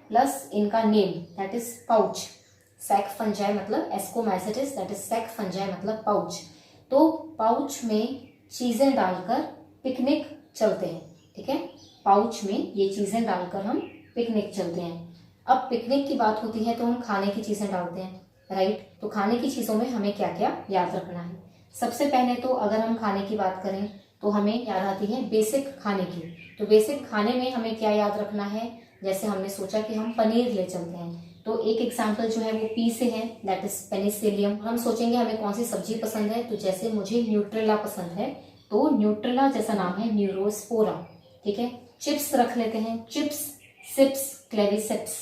[SPEAKER 1] प्लस इनका name that is pouch. Sac fungi मतलब ascomycetes, that is sac fungi मतलब पाउच। तो पाउच में चीजें डालकर पिकनिक चलते हैं, ठीक है। पाउच में ये चीजें डालकर हम पिकनिक चलते हैं। अब पिकनिक की बात होती है तो हम खाने की चीजें डालते हैं, राइट। तो खाने की चीजों में हमें क्या क्या याद रखना है। सबसे पहले तो अगर हम खाने की बात करें तो हमें याद आती है बेसिक खाने की। तो बेसिक खाने में हमें क्या याद रखना है, जैसे हमने सोचा कि हम पनीर ले चलते हैं तो एक एग्जाम्पल जो है वो पी से है, दैट इज पेनिसिलियम। हम सोचेंगे हमें कौन सी सब्जी पसंद है, तो जैसे मुझे न्यूट्रेला पसंद है तो न्यूट्रेला जैसा नाम है न्यूरोस्पोरा, ठीक है। चिप्स रख लेते हैं, चिप्स, सिप्स, क्लेविसेप्स,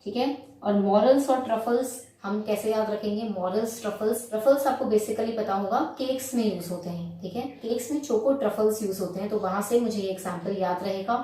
[SPEAKER 1] ठीक है। और मॉरल्स और ट्रफल्स हम कैसे याद रखेंगे, मॉरल्स, ट्रफल्स। ट्रफल्स आपको बेसिकली पता होगा केक्स में यूज होते हैं, ठीक है। केक्स में चोको ट्रफल्स यूज होते हैं, तो वहां से मुझे ये एग्जाम्पल याद रहेगा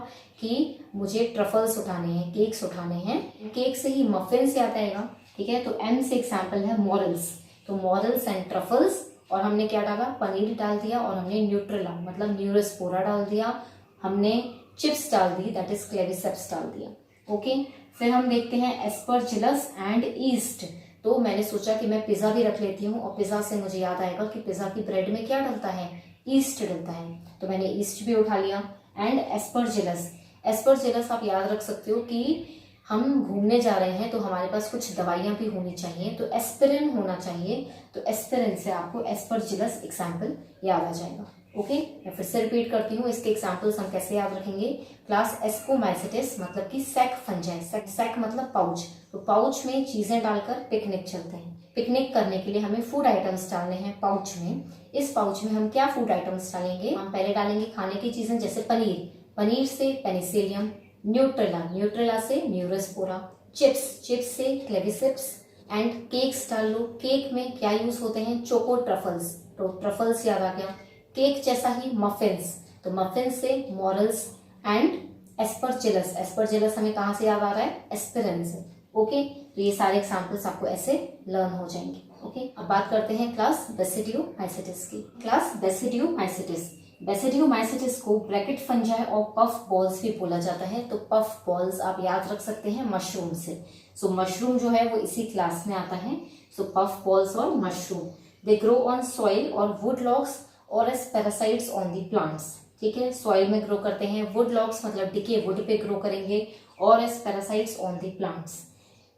[SPEAKER 1] कि मुझे ट्रफल्स उठाने हैं, केक्स उठाने हैं। केक से ही मफिन्स याद आएगा, ठीक है। तो एम से एग्जाम्पल है मॉरल्स, तो मॉरल्स एंड ट्रफल्स। और हमने क्या डाला, पनीर डाल दिया, और हमने न्यूट्रेला मतलब न्यूरोस्पोरा डाल दिया, हमने चिप्स डाल दी, दैट इज क्लेविसेप्स डाल दिया, ओके। फिर हम देखते हैं एस्परजिलस एंड ईस्ट। तो मैंने सोचा कि मैं पिज्जा भी रख लेती हूँ, और पिज्जा से मुझे याद आएगा कि पिज्जा की ब्रेड में क्या डलता है, ईस्ट डलता है, तो मैंने ईस्ट भी उठा लिया। एंड एस्परजिलस, एस्परजिलस आप याद रख सकते हो कि हम घूमने जा रहे हैं तो हमारे पास कुछ दवाइयां भी होनी चाहिए, तो एस्पिरिन होना चाहिए, तो एस्पिरिन से आपको एस्परजिलस एग्जाम्पल याद आ जाएगा, ओके। मैं फिर से रिपीट करती हूँ, इसके एग्जाम्पल्स हम कैसे याद रखेंगे। क्लास एस्कोमाइसिटिस मतलब कि सैक फंजाई, सैक मतलब पाउच, तो पाउच में चीजें डालकर पिकनिक चलते हैं। पिकनिक करने के लिए हमें फूड आइटम्स डालने हैं पाउच में। इस पाउच में हम क्या फूड आइटम्स डालेंगे, हम पहले डालेंगे खाने की चीजें, जैसे पनीर, पनीर से पेनिसिलियम, न्यूट्रेला, न्यूट्रेला से न्यूरोस्पोरा, चिप्स, चिप्स से क्लेविसेप्स, एंड केक्स डाल लो। केक में क्या यूज होते हैं, चोको ट्रफल्स, तो ट्रफल्स याद आ गया। केक जैसा ही मफिन्स, तो मफिन से मॉरल्स एंड एस्परजिलस, एस्परजिलस हमें कहाँ से याद आ रहा है, एस्पिरिन से, ओके। तो ये सारे एग्जाम्पल्स आपको ऐसे लर्न हो जाएंगे, ओके। अब बात करते हैं क्लास बेसिडियोमाइसिटिस की। क्लास बेसिडियोमाइसिटिस, बेसिडियोमाइसिटिस को ब्रैकेट फंजाई और पफ बॉल्स भी बोला जाता है, तो पफ बॉल्स आप याद रख सकते हैं मशरूम से। सो मशरूम जो है वो इसी क्लास में आता है, सो पफ बॉल्स और mushroom, they grow on soil और वुड लॉग्स और as parasites on the plants, ठीक है। सॉइल में ग्रो करते हैं, वुड लॉग्स मतलब डिके वुड पे ग्रो करेंगे, और as parasites on the plants.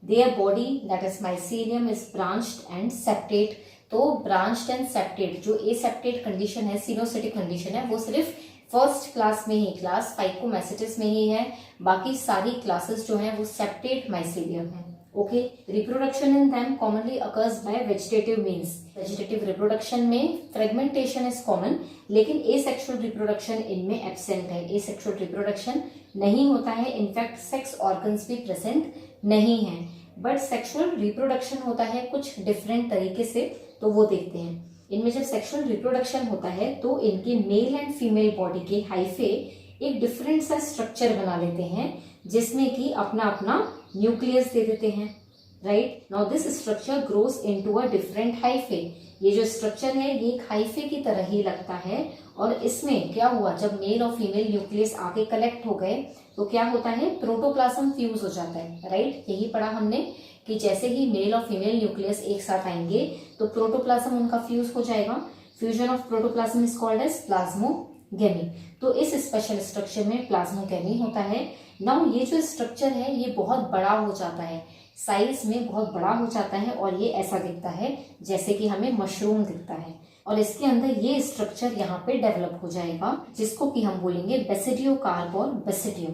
[SPEAKER 1] Their body that is mycelium is branched and septate, तो ब्रांच्ड एंड सेप्टेट, जो एसेप्टेट कंडीशन है, सिनोसिटिक कंडीशन है, वो सिर्फ फर्स्ट क्लास में ही, क्लास फाइकोमाइसिटिस में ही है। बाकी सारी क्लासेस जो है वो सेप्टेट माइसीलियम है, okay. Reproduction in them commonly occurs by vegetative means, vegetative reproduction में फ्रेगमेंटेशन इज कॉमन, लेकिन एसेक्सुअल रिप्रोडक्शन इनमें एब्सेंट है, एसेक्सुअल रिप्रोडक्शन नहीं होता है, इनफैक्ट सेक्स ऑर्गन्स भी प्रेजेंट नहीं है, बट सेक्सुअल रिप्रोडक्शन होता है कुछ डिफरेंट तरीके से, तो वो देखते हैं। इनमें जब सेक्सुअल रिप्रोडक्शन होता है तो इनके मेल एंड फीमेल बॉडी के हाइफे एक डिफरेंट सा स्ट्रक्चर बना लेते हैं, जिसमें कि अपना अपना न्यूक्लियस दे देते हैं, right. Now this structure grows into a different hyphae, ये जो स्ट्रक्चर है ये एक हाइफे की तरह ही लगता है, और इसमें क्या हुआ, जब मेल और फीमेल न्यूक्लियस आके कलेक्ट हो गए तो क्या होता है, प्रोटोप्लाज्म फ्यूज हो जाता है, राइट। यही पढ़ा हमने कि जैसे ही मेल और फीमेल न्यूक्लियस एक साथ आएंगे तो प्रोटोप्लाज्म उनका फ्यूज हो जाएगा। Fusion of protoplasm is called as plasmogamy, तो इस स्पेशल स्ट्रक्चर में प्लाज्मोगेमी होता है। नाउ ये जो स्ट्रक्चर है ये बहुत बड़ा हो जाता है, साइज में बहुत बड़ा हो जाता है, और ये ऐसा दिखता है जैसे कि हमें मशरूम दिखता है, और इसके अंदर ये स्ट्रक्चर यहाँ पे डेवलप हो जाएगा, जिसको कि हम बोलेंगे बेसिडियोकार्प और बेसिडियम,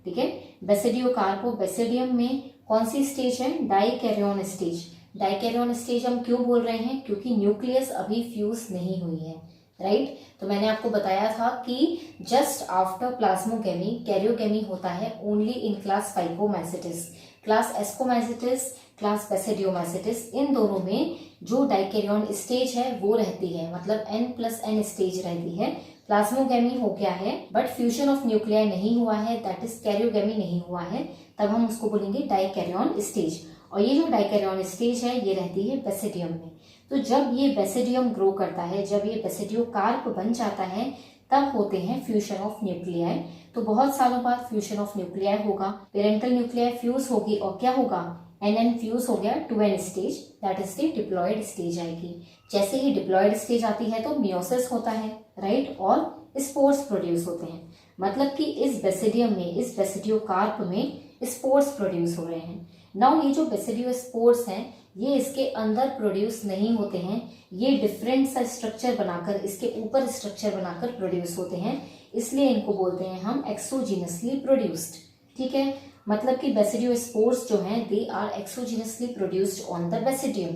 [SPEAKER 1] ठीक है। बेसिडियोकार्प और बेसिडियम में कौन सी स्टेज है, डाइकैरियन स्टेज। डाइकैरियन स्टेज हम क्यों बोल रहे हैं, क्योंकि न्यूक्लियस अभी फ्यूज नहीं हुई है, राइट। तो मैंने आपको बताया था कि जस्ट आफ्टर प्लाज्मोगेमी कैरियोगेमी होता है only in class phycomycetes. Class ascomycetes, class basidiomycetes, इन दोनों में जो डाइकैरियन स्टेज है वो रहती है, मतलब N+N स्टेज रहती है। प्लाज्मोगेमी हो गया है बट फ्यूजन ऑफ न्यूक्लियाई नहीं हुआ है, दैट इज कैरियोगेमी नहीं हुआ है, तब हम उसको बोलेंगे डाइकैरियन स्टेज। और ये जो डाइकैरियन स्टेज है ये रहती है बेसिडियम में। तो जब ये बेसिडियम ग्रो करता है, जब ये बेसिडियोकार्प बन जाता है, तब होते हैं फ्यूजन ऑफ न्यूक्लियाई। तो बहुत सालों बाद फ्यूजन ऑफ न्यूक्लियाई होगा, पेरेंटल न्यूक्लियाई फ्यूज होगी, और क्या होगा, NN फ्यूज हो गया 2N stage, that is the diploid stage आएगी। जैसे ही डिप्लॉयड स्टेज आती है तो मियोसिस होता है, राइट, और स्पोर्स प्रोड्यूस होते हैं, मतलब कि इस बेसिडियम में, इस बेसिडियोकार्प में स्पोर्स प्रोड्यूस हो रहे हैं। नाउ ये जो बेसिडियो स्पोर्स हैं ये इसके अंदर प्रोड्यूस नहीं होते हैं, ये डिफरेंट सा स्ट्रक्चर बनाकर, इसके ऊपर स्ट्रक्चर बनाकर प्रोड्यूस होते हैं, इसलिए इनको बोलते हैं हम एक्सोजीनसली प्रोड्यूस्ड, ठीक है। मतलब कि बेसिडियो स्पोर्स जो हैं they are exogenously produced on the basidium,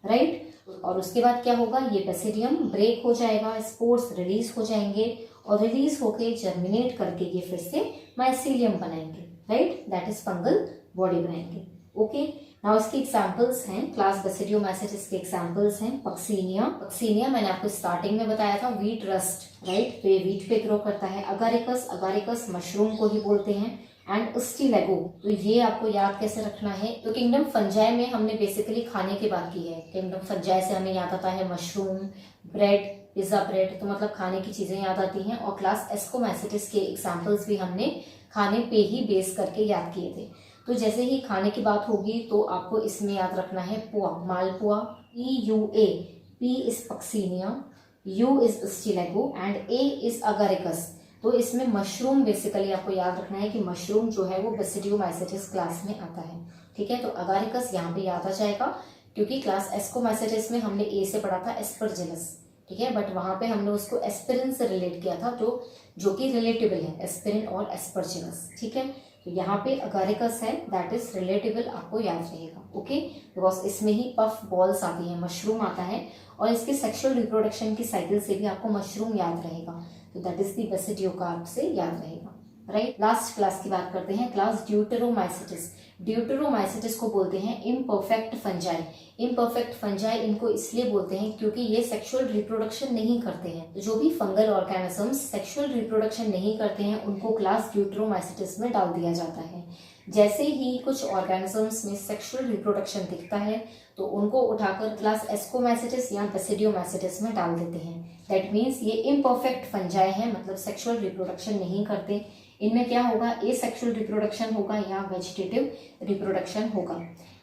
[SPEAKER 1] right. और उसके बाद क्या होगा, ये बेसिडियम ब्रेक हो जाएगा, स्पोर्स रिलीज हो जाएंगे और रिलीज होके जर्मिनेट करके ये फिर से माइसीलियम बनाएंगे, right, that is fungal body बनाएंगे। ओके, नाउ इसके एग्जांपल्स हैं, क्लास बेसिडियोमाइसीट्स के एग्जांपल्स हैं पक्सीनिया। पक्सीनिया मैंने आपको स्टार्टिंग में बताया था, व्हीट रस्ट, राइट, तो ये व्हीट पे ग्रो करता है। अगारिकस, अगारिकस मशरूम को ही बोलते हैं। एंड स्टिलेगो, तो ये आपको याद कैसे रखना है, तो किंगडम फंजाई में हमने बेसिकली खाने की बात की है। किंगडम फंजाई से हमें याद आता है मशरूम, ब्रेड, पिज्जा ब्रेड, तो मतलब खाने की चीजें याद आती हैं। और क्लास एस्कोमाइसीट्स के एग्जांपल्स भी हमने खाने पे ही बेस करके याद किए थे। तो जैसे ही खाने की बात होगी तो आपको इसमें याद रखना है पुआ, मालपुआ, PUA, P is Puccinia, U is Ustilago and A is Agaricus. तो इसमें मशरूम बेसिकली आपको याद रखना है कि मशरूम जो है वो बेसिडियोमाइसीट्स क्लास में आता है, ठीक है। तो अगारिकस यहाँ पे याद आ जाएगा क्योंकि क्लास एस्कोमाइसीट्स में हमने ए से पढ़ा था एस्परजिलस, ठीक है, बट वहां पे हमने उसको एस्पिरिन से रिलेट किया था, जो कि रिलेटेबल है, एस्पिरिन और एस्परजिलस, ठीक है। तो यहाँ पे अगारिकस है, दैट इज रिलेटेबल, आपको याद रहेगा, ओके, बिकॉज इसमें ही पफ बॉल्स आती है, मशरूम आता है और इसके सेक्सुअल रिप्रोडक्शन की साइकिल से भी आपको मशरूम याद रहेगा, तो दैट इज द बेसिडियोकार्प से याद रहेगा, राइट। लास्ट क्लास की बात करते हैं, क्लास ड्यूटेरोमाइसीट्स। ड्यूटेरोमाइसीट्स को बोलते हैं इम्परफेक्ट फंजाई। इम्परफेक्ट फंजाई इनको इसलिए बोलते हैं क्योंकि ये सेक्सुअल रिप्रोडक्शन नहीं करते हैं। जो भी फंगल ऑर्गेनिजम्स सेक्सुअल रिप्रोडक्शन नहीं करते हैं उनको क्लास ड्यूटेरोमाइसीट्स में डाल दिया जाता है। जैसे ही कुछ ऑर्गेनिजम्स में सेक्सुअल रिप्रोडक्शन दिखता है तो उनको उठाकर क्लास एस्कोमाइसीट्स या बेसिडियोमाइसीट्स में डाल देते हैं। दैट मीन्स ये इम्परफेक्ट फंजाई है, मतलब सेक्सुअल रिप्रोडक्शन नहीं करते। इनमें क्या होगा, एसेक्सुअल रिप्रोडक्शन होगा या वेजिटेटिव रिप्रोडक्शन होगा।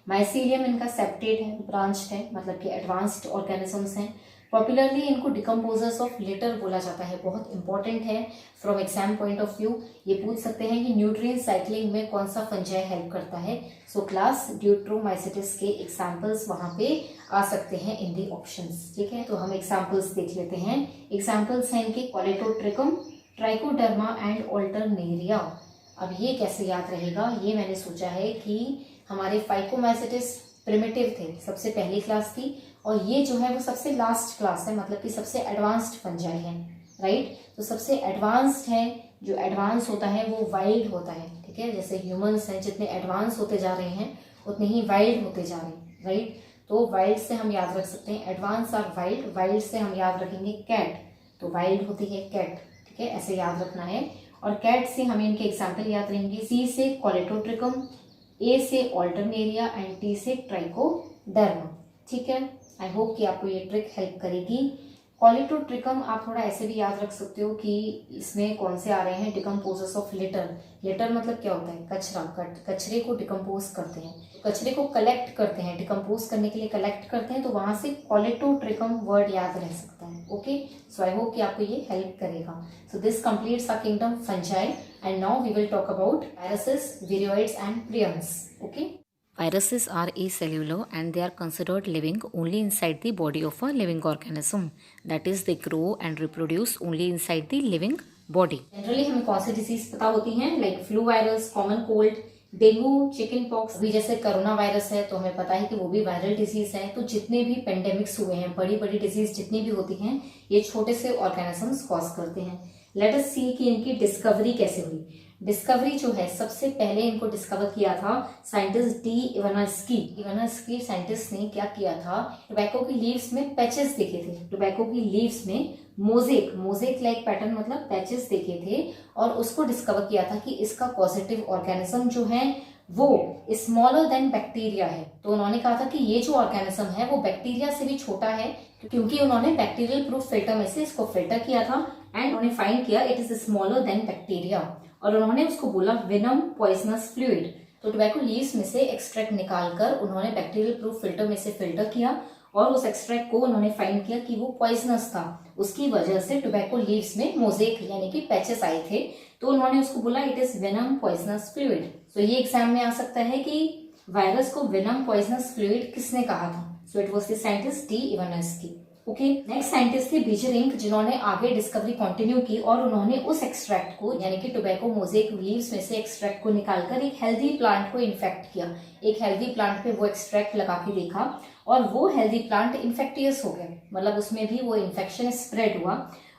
[SPEAKER 1] माइसीलियम इनका सेप्टेट है, ब्रांच्ड है, मतलब कि एडवांस्ड ऑर्गेनिजम्स हैं। पॉपुलरली इनको डिकम्पोजर्स ऑफ लिटर बोला जाता है, बहुत इंपॉर्टेंट है from exam point of view. ये पूछ सकते हैं कि न्यूट्रिएंट साइक्लिंग में कौन सा फंजाई हेल्प करता है। सो क्लास ड्यूटेरोमाइसीट्स के एग्जाम्पल्स वहां पे आ सकते हैं इन दी ऑप्शंस, ठीक है। तो हम एग्जाम्पल्स देख लेते हैं। एग्जाम्पल्स हैं इनके कोलेटोट्रिकम, ट्राइकोडर्मा एंड ऑल्टरनेरिया। अब ये कैसे याद रहेगा, ये मैंने सोचा है कि हमारे फाइकोमाइसीट्स प्रिमिटिव थे, सबसे पहली क्लास थी, और ये जो है वो सबसे लास्ट क्लास है, मतलब कि सबसे एडवांस्ड फंजाई है, राइट। तो सबसे एडवांस्ड है, जो एडवांस होता है वो वाइल्ड होता है, ठीक है। जैसे ह्यूमंस हैं, जितने एडवांस होते जा रहे हैं उतने ही वाइल्ड होते जा रहे हैं, राइट। तो वाइल्ड से हम याद रख सकते हैं एडवांस और वाइल्ड। वाइल्ड से हम याद रखेंगे कैट, तो वाइल्ड होती है कैट, ठीक है, ऐसे याद रखना है। और कैट से हमें इनके एग्जाम्पल याद रहेंगे, सी से कोलेटोट्रिकम, ए से ऑल्टरनेरिया एंड टी से ट्राइकोडर्मा, ठीक है। आई होप कि आपको ये ट्रिक हेल्प करेगी। कोलेटोट्रिकम आप थोड़ा ऐसे भी याद रख सकते हो कि इसमें कौन से आ रहे हैं, डिकम्पोजर्स ऑफ लिटर। लिटर मतलब क्या होता है, कचरा, कचरे को डिकम्पोज करते हैं, कचरे को कलेक्ट करते हैं, डिकम्पोज करने के लिए कलेक्ट करते हैं, तो वहां से कोलेटोट्रिकम वर्ड याद रह सकता है, ओके। सो आई होप कि आपको ये हेल्प करेगा। So this completes our kingdom fungi and now we will talk about viruses, viroids and prions, okay. Viruses are acellular and they are considered living only inside the body of a living organism. That is, they grow and reproduce only inside the living body. Generally हमें कौन सी disease पता होती हैं, like flu virus, common cold, dengue, chicken pox. अभी जैसे corona virus है तो हमें पता है कि वो भी वायरल डिजीज है। तो जितने भी पेंडेमिक्स हुए हैं, बड़ी बड़ी डिजीज जितनी भी होती हैं, ये छोटे से ऑर्गेनिजम्स कॉज करते हैं। लेट अस सी कि इनकी डिस्कवरी कैसे हुई। डिस्कवरी जो है, सबसे पहले इनको डिस्कवर किया था साइंटिस्ट डी इवानस्की। इवानस्की साइंटिस्ट ने क्या किया था, टोबैको की लीव्स में पैचेस देखे थे, टोबैको की लीव्स में मोजेक लाइक पैटर्न, मतलब पैचेस देखे थे, और उसको डिस्कवर किया था कि इसका पॉजिटिव ऑर्गेनिज्म जो है वो स्मॉलर देन बैक्टीरिया है। तो उन्होंने कहा था कि ये जो ऑर्गेनिज्म है वो बैक्टीरिया से भी छोटा है, क्योंकि उन्होंने बैक्टीरियल प्रूफ फिल्टर में से इसको फिल्टर किया था एंड उन्होंने फाइंड किया it is smaller than bacteria, और उन्होंने उसको बोला वेनम पॉइजनस फ्लूइड। तो टोबैको लीव्स में से एक्सट्रैक्ट निकालकर उन्होंने बैक्टीरियल प्रूफ फिल्टर में से फिल्टर किया और उस एक्सट्रैक्ट को उन्होंने फाइंड किया कि वो पॉइजनस था। उसकी वजह से टोबैको लीव्स में मोजेक यानी कि पैचेस आए थे, तो उन्होंने उसको बोला it is venom poisonous fluid. So ये एग्जाम में आ सकता है कि वायरस को वेनम पॉइजनस फ्लूइड किसने कहा था। So it was the scientist D Ivanovsky, okay. Next scientist थे बीजरिंग, जिन्होंने आगे डिस्कवरी कंटिन्यू की और उन्होंने उस एक्सट्रैक्ट को यानी कि टोबैको मोजेक लीव्स में से एक्सट्रैक्ट को निकालकर एक हेल्दी प्लांट को इन्फेक्ट किया। एक हेल्दी प्लांट पे वो एक्सट्रैक्ट लगा के देखा और वो हेल्दी प्लांट इन्फेक्टियस हो गया, मतलब उसमें भी वो इन्फेक्शन स्प्रेड हुआ।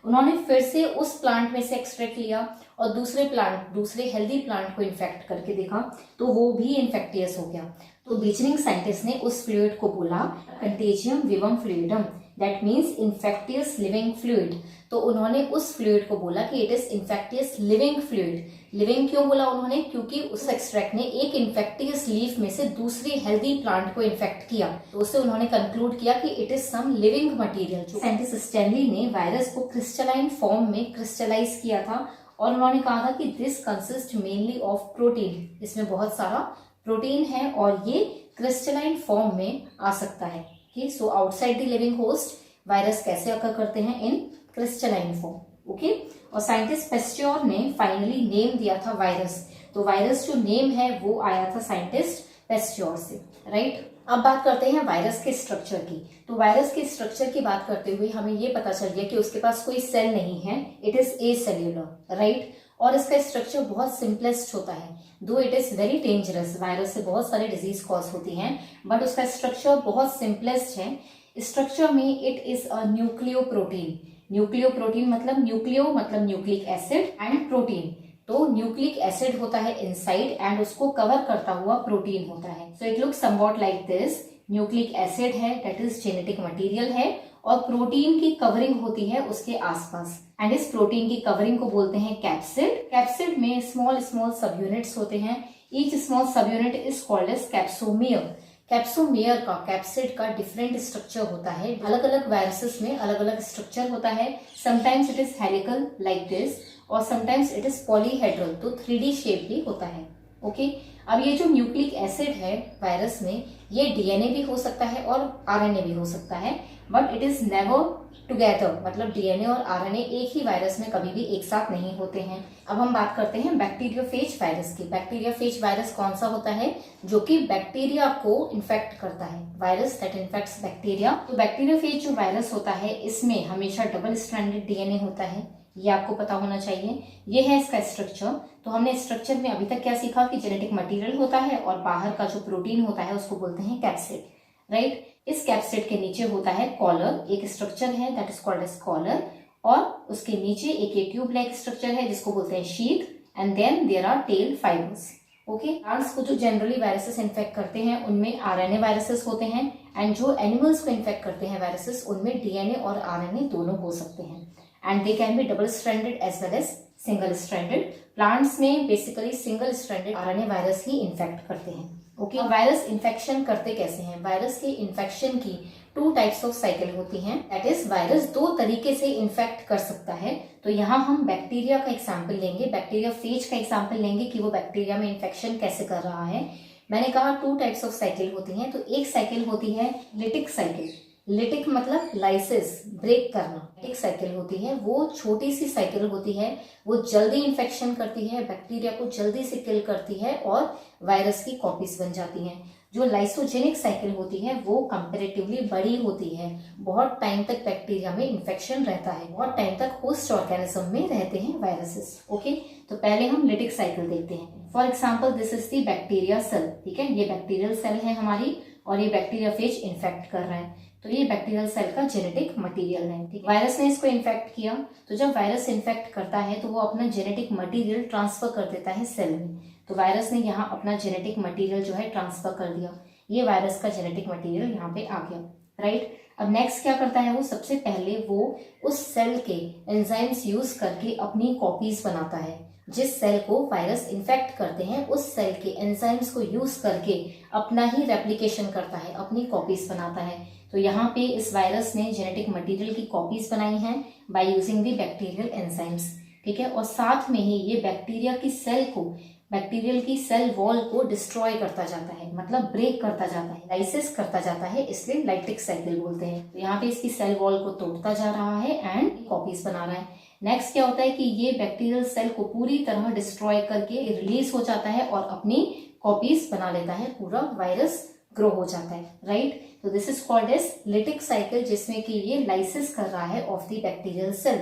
[SPEAKER 1] उन्होंने फिर से उस प्लांट में से एक्सट्रैक्ट लिया और दूसरे हेल्दी प्लांट को इन्फेक्ट करके देखा तो वो भी इन्फेक्टियस हो गया। तो बीचनिंग साइंटिस्ट ने उस फ्लूइड को बोला contagium vivum fluidum, that means infectious living fluid. तो उन्होंने उस फ्लूइड को बोला कि it is infectious living fluid. Living क्यों बोला उन्होंने? क्योंकि उस एक्सट्रैक्ट ने एक इन्फेक्टियस लीफ में से दूसरी हेल्दी प्लांट को इन्फेक्ट किया, तो उससे उन्होंने कंक्लूड किया कि it is some living material. Scientist Stanley ने वायरस को क्रिस्टलाइन फॉर्म में क्रिस्टलाइज किया था और उन्होंने कहा था कि this consist mainly of protein, इसमें बहुत सारा प्रोटीन है और ये क्रिस्टलाइन फॉर्म में आ सकता है। So outside the living host virus कैसे अकर करते हैं? इन क्रिस्टलाइन फॉर्म। ओके, और साइंटिस्ट पेस्च्योर ने फाइनली नेम दिया था वायरस। तो वायरस जो नेम है वो आया था साइंटिस्ट पेस्च्योर से, राइट। अब बात करते हैं वायरस के स्ट्रक्चर की। तो वायरस के स्ट्रक्चर की बात करते हुए हमें ये पता चल गया कि उसके पास कोई सेल नहीं है, इट इज एसेल्यूलर, राइट। और इसका स्ट्रक्चर बहुत सिंपलेस्ट होता है, दो it is very dangerous, virus से बहुत सारे डिजीज कॉज होती हैं, बट उसका स्ट्रक्चर बहुत सिंपलेस्ट है। स्ट्रक्चर में it is a nucleoprotein. Nucleoprotein मतलब न्यूक्लियो मतलब न्यूक्लिक एसिड एंड प्रोटीन। तो न्यूक्लिक एसिड होता है इनसाइड एंड उसको कवर करता हुआ प्रोटीन होता है। So it looks somewhat like this. Nucleic acid है, दैट इज जेनेटिक मटेरियल है, और प्रोटीन की कवरिंग होती है उसके आसपास, एंड इस प्रोटीन की कवरिंग को बोलते हैं कैप्सिड। कैप्सिड में स्मॉल स्मॉल सब यूनिट्स होते हैं, each small subunit is called as capsomere. Capsomere का, कैप्सिड का डिफरेंट स्ट्रक्चर होता है। अलग अलग वायरसेस में अलग अलग स्ट्रक्चर होता है। Sometimes it is helical like this और समटाइम्स इट इज पॉलीहेड्रल, तो 3D शेप भी होता है। ओके, अब ये जो न्यूक्लिक एसिड है वायरस में, ये डीएनए भी हो सकता है और आरएनए भी हो सकता है, but it is never together, मतलब डीएनए और आरएनए एक ही वायरस में कभी भी एक साथ नहीं होते हैं। अब हम बात करते हैं बैक्टीरियोफेज वायरस की। बैक्टीरियोफेज वायरस कौन सा होता है? जो कि बैक्टीरिया को इन्फेक्ट करता है, वायरस दैट इन्फेक्ट्स बैक्टीरिया। तो बैक्टीरियोफेज जो वायरस होता है इसमें हमेशा डबल स्ट्रैंडेड डीएनए होता है, ये आपको पता होना चाहिए। ये है इसका स्ट्रक्चर। तो हमने स्ट्रक्चर में अभी तक क्या सीखा कि जेनेटिक मटेरियल होता है और बाहर का जो प्रोटीन होता है उसको बोलते हैं कैप्सिड, राइट। इस कैप्सिड के नीचे होता है कॉलर, एक स्ट्रक्चर है that is called as collar, और उसके नीचे एक ट्यूब लाइक स्ट्रक्चर है जिसको बोलते हैं sheath, and then there are tail fibres. Okay, plants को जो जनरली वायरसेस इन्फेक्ट करते हैं उनमें आरएनए वायरसेस होते हैं, एंड जो एनिमल्स को इन्फेक्ट करते हैं वायरसेस उनमें डीएनए और आरएनए दोनों हो सकते हैं, and they can be double stranded as well as single stranded. Plants में basically single stranded RNA virus ही इन्फेक्ट करते हैं। ओके, वायरस इन्फेक्शन करते कैसे हैं? वायरस के इन्फेक्शन की 2 टाइप्स ऑफ साइकिल होती हैं, दैट इज वायरस 2 तरीके से इन्फेक्ट कर सकता है। तो यहाँ हम बैक्टीरिया का एग्जाम्पल लेंगे, बैक्टीरिया फेज का एग्जाम्पल लेंगे कि वो बैक्टीरिया में इन्फेक्शन कैसे कर रहा है। मैंने कहा 2 टाइप्स ऑफ साइकिल होती हैं। तो एक साइकिल होती है लिटिक साइकिल। लिटिक मतलब लाइसिस, ब्रेक करना। लिटिक साइकिल होती है वो छोटी सी साइकिल होती है, वो जल्दी इन्फेक्शन करती है, बैक्टीरिया को जल्दी से किल करती है और वायरस की कॉपीज बन जाती हैं। जो लाइसोजेनिक साइकिल होती है वो कंपैरेटिवली बड़ी होती है, बहुत टाइम तक बैक्टीरिया में इन्फेक्शन रहता है, बहुत टाइम तक होस्ट ऑर्गेनिज्म में रहते हैं वायरसेस। ओके, तो पहले हम लिटिक साइकिल देखते हैं। For example this is the bacteria cell, ठीक है, ये बैक्टीरियल सेल है हमारी और ये बैक्टीरिया फेज इन्फेक्ट कर रहा है। तो ये बैक्टीरियल सेल का जेनेटिक मटेरियल है, ठीक है। वायरस ने इसको इन्फेक्ट किया, तो जब वायरस इन्फेक्ट करता है तो वो अपना जेनेटिक मटेरियल ट्रांसफर कर देता है सेल में। तो वायरस ने यहाँ अपना जेनेटिक मटेरियल जो है ट्रांसफर कर दिया, ये वायरस का जेनेटिक मटेरियल यहाँ पे आ गया, राइट। अब नेक्स्ट क्या करता है वो? सबसे पहले वो उस सेल के एंजाइम्स यूज करके अपनी कॉपीज बनाता है। जिस सेल को वायरस इन्फेक्ट करते हैं उस सेल के एंजाइम्स को यूज करके अपना ही रेप्लिकेशन करता है, अपनी कॉपीज बनाता है। तो यहाँ पे इस वायरस ने जेनेटिक मटेरियल की कॉपीज बनाई हैं by using the bacterial enzymes, ठीक है। और साथ में ही ये बैक्टीरिया की सेल को, बैक्टीरियल की सेल वॉल को डिस्ट्रॉय करता जाता है, मतलब ब्रेक करता जाता है, लाइसिस करता जाता है, इसलिए लाइटिक साइकिल बोलते हैं। तो यहाँ पे इसकी सेल वॉल को तोड़ता जा रहा है एंड कॉपीज बना रहा है। नेक्स्ट क्या होता है कि ये बैक्टीरियल सेल को पूरी तरह डिस्ट्रॉय करके रिलीज हो जाता है और अपनी कॉपीज बना लेता है, पूरा वायरस ग्रो हो जाता है, राइट। तो this is called as lytic cycle, जिसमें कि ये लाइसिस कर रहा है of the bacterial cell,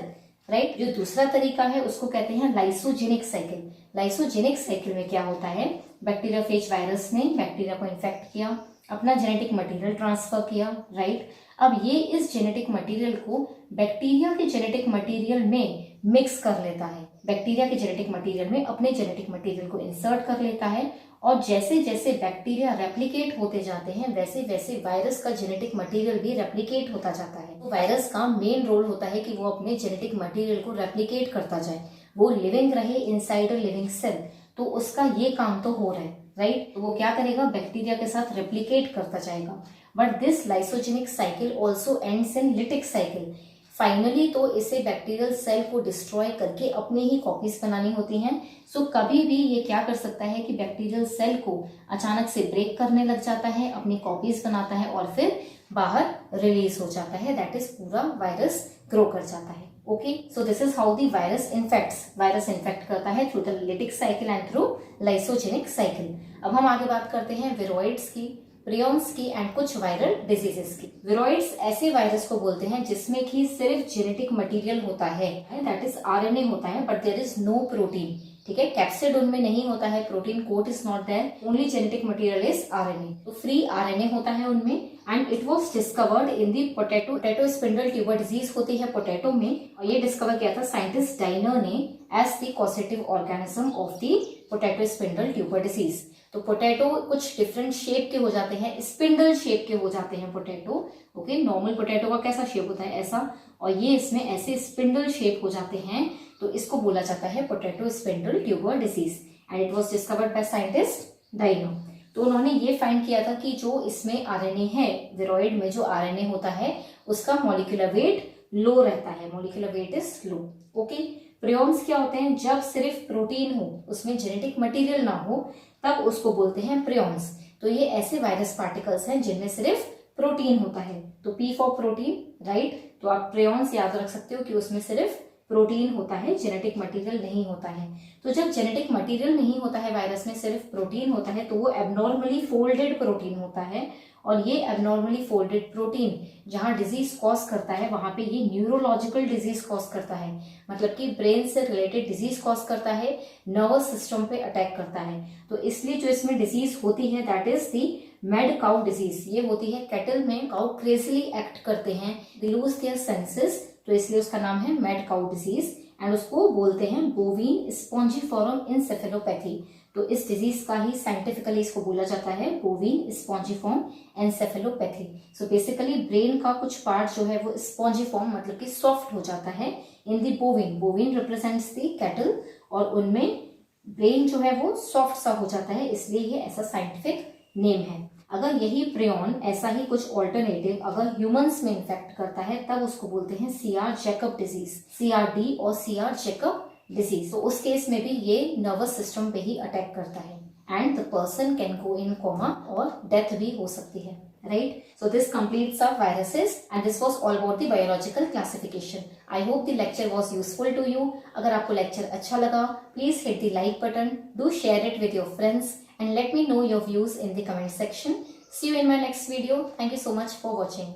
[SPEAKER 1] right. जो दूसरा तरीका है उसको कहते हैं लाइसोजेनिक साइकिल। लाइसोजेनिक साइकिल में क्या होता है? बैक्टीरिया फेज वायरस ने बैक्टीरिया को इन्फेक्ट किया, अपना जेनेटिक मटेरियल ट्रांसफर किया, राइट। अब ये इस जेनेटिक मटेरियल को बैक्टीरिया के जेनेटिक मटेरियल में मिक्स कर लेता है, बैक्टीरिया के जेनेटिक मटेरियल में अपने जेनेटिक मटेरियल को इंसर्ट कर लेता है, और जैसे जैसे बैक्टीरिया रेप्लिकेट होते जाते हैं वैसे वैसे वायरस का जेनेटिक मटेरियल भी रेप्लिकेट होता जाता है। तो वायरस का मेन रोल होता है कि वो अपने जेनेटिक मटेरियल को रेप्लिकेट करता जाए, वो लिविंग रहे इनसाइड अ लिविंग सेल, तो उसका ये काम तो हो रहा है, राइट। तो वो क्या करेगा, बैक्टीरिया के साथ रेप्लिकेट करता जाएगा। But this lysogenic cycle also ends in lytic cycle. Finally तो इसे बैक्टीरियल सेल को डिस्ट्रॉय करके अपनी ही कॉपीज बनानी होती हैं। सो कभी भी ये क्या कर सकता है कि बैक्टीरियल सेल को अचानक से ब्रेक करने लग जाता है, अपनी कॉपीज बनाता है और फिर बाहर रिलीज हो जाता है, दैट इज पूरा वायरस ग्रो कर जाता है। Okay, so this is how the virus infects. Virus infect करता है through the lytic cycle and through lysogenic cycle. अब हम आगे बात करते हैं विरोइड्स की, प्रियॉन्स की एंड कुछ वायरल डिजीजेस की। विरोइड्स ऐसे वायरस को बोलते हैं जिसमें कि सिर्फ जेनेटिक मटेरियल होता है, दैट इज आरएनए होता है, but there is no protein. ठीक है, कैप्सिड उनमें नहीं होता है, protein coat is not there, only genetic material is RNA. तो फ्री आरएनए होता है उनमें, and it was discovered in the potato spindle tuber disease होती है पोटैटो में, और ये डिस्कवर किया था साइंटिस्ट डाइनर ने as the causative organism of the potato spindle tuber disease. तो पोटैटो कुछ डिफरेंट शेप के हो जाते हैं, स्पिंडल शेप के हो जाते हैं पोटैटो। ओके, नॉर्मल पोटैटो का कैसा शेप होता है, ऐसा, और ये इसमें ऐसे स्पिंडल शेप हो जाते हैं, तो इसको बोला जाता है potato spindle tuber disease, and it was discovered by scientist Diener. तो उन्होंने ये फाइंड किया था कि जो इसमें आरएनए है, विरोइड में जो आरएनए होता है उसका मॉलिक्यूलर वेट लो रहता है, molecular weight is low. Okay, prions क्या होते हैं, जब सिर्फ प्रोटीन हो, उसमें जेनेटिक मटेरियल ना हो, तब उसको बोलते हैं प्रियॉन्स। तो ये ऐसे वायरस पार्टिकल्स हैं जिनमें सिर्फ प्रोटीन होता है, तो पी फॉर प्रोटीन, राइट। तो आप प्रियॉन्स याद रख सकते हो कि उसमें सिर्फ प्रोटीन होता है, जेनेटिक मटेरियल नहीं होता है। तो जब जेनेटिक मटेरियल नहीं होता है वायरस में, सिर्फ प्रोटीन होता है, तो वो एबनॉर्मली फोल्डेड प्रोटीन होता है, और ये एबनॉर्मली फोल्डेड प्रोटीन जहां डिजीज कॉज करता है वहां पे ये न्यूरोलॉजिकल डिजीज कॉज करता है, मतलब कि ब्रेन से रिलेटेड डिजीज कॉज करता है, नर्वस सिस्टम पे अटैक करता है। तो इसलिए जो इसमें डिजीज होती है that is the mad cow disease. ये होती है कैटल में, काउ क्रेजीली एक्ट करते हैं, दे लूज देयर सेंसेस, तो इसलिए उसका नाम है मैड काउ डिजीज, एंड उसको बोलते हैं बोवीन स्पॉन्जिफॉर्म इंसेफेलोपैथी। तो इस डिजीज का ही साइंटिफिकली इसको बोला जाता है बोवीन spongiform encephalopathy. So basically brain का कुछ पार्ट जो है वो स्पॉन्जिफॉर्म मतलब कि सॉफ्ट हो जाता है इन दी बोवीन, बोवीन रिप्रेजेंट्स दी कैटल, और उनमें ब्रेन जो है वो सॉफ्ट सा हो जाता है, इसलिए ये ऐसा साइंटिफिक नेम है। अगर यही प्रियॉन ऐसा ही कुछ ऑल्टरनेटिव अगर ह्यूमंस में इन्फेक्ट करता है तब उसको बोलते हैं सीआर जैकब डिजीज, सीआरडी और सीआर जैकब डिजीज। तो उस केस में भी ये नर्वस सिस्टम पे ही अटैक करता है, and the person can go in coma और डेथ भी हो सकती है, right. So this completes our viruses and this was all about the biological classification. I hope the lecture was useful to you. अगर आपको lecture अच्छा लगा please hit the like button, do share it with your friends and let me know your views in the comment section. See you in my next video. Thank you so much for watching.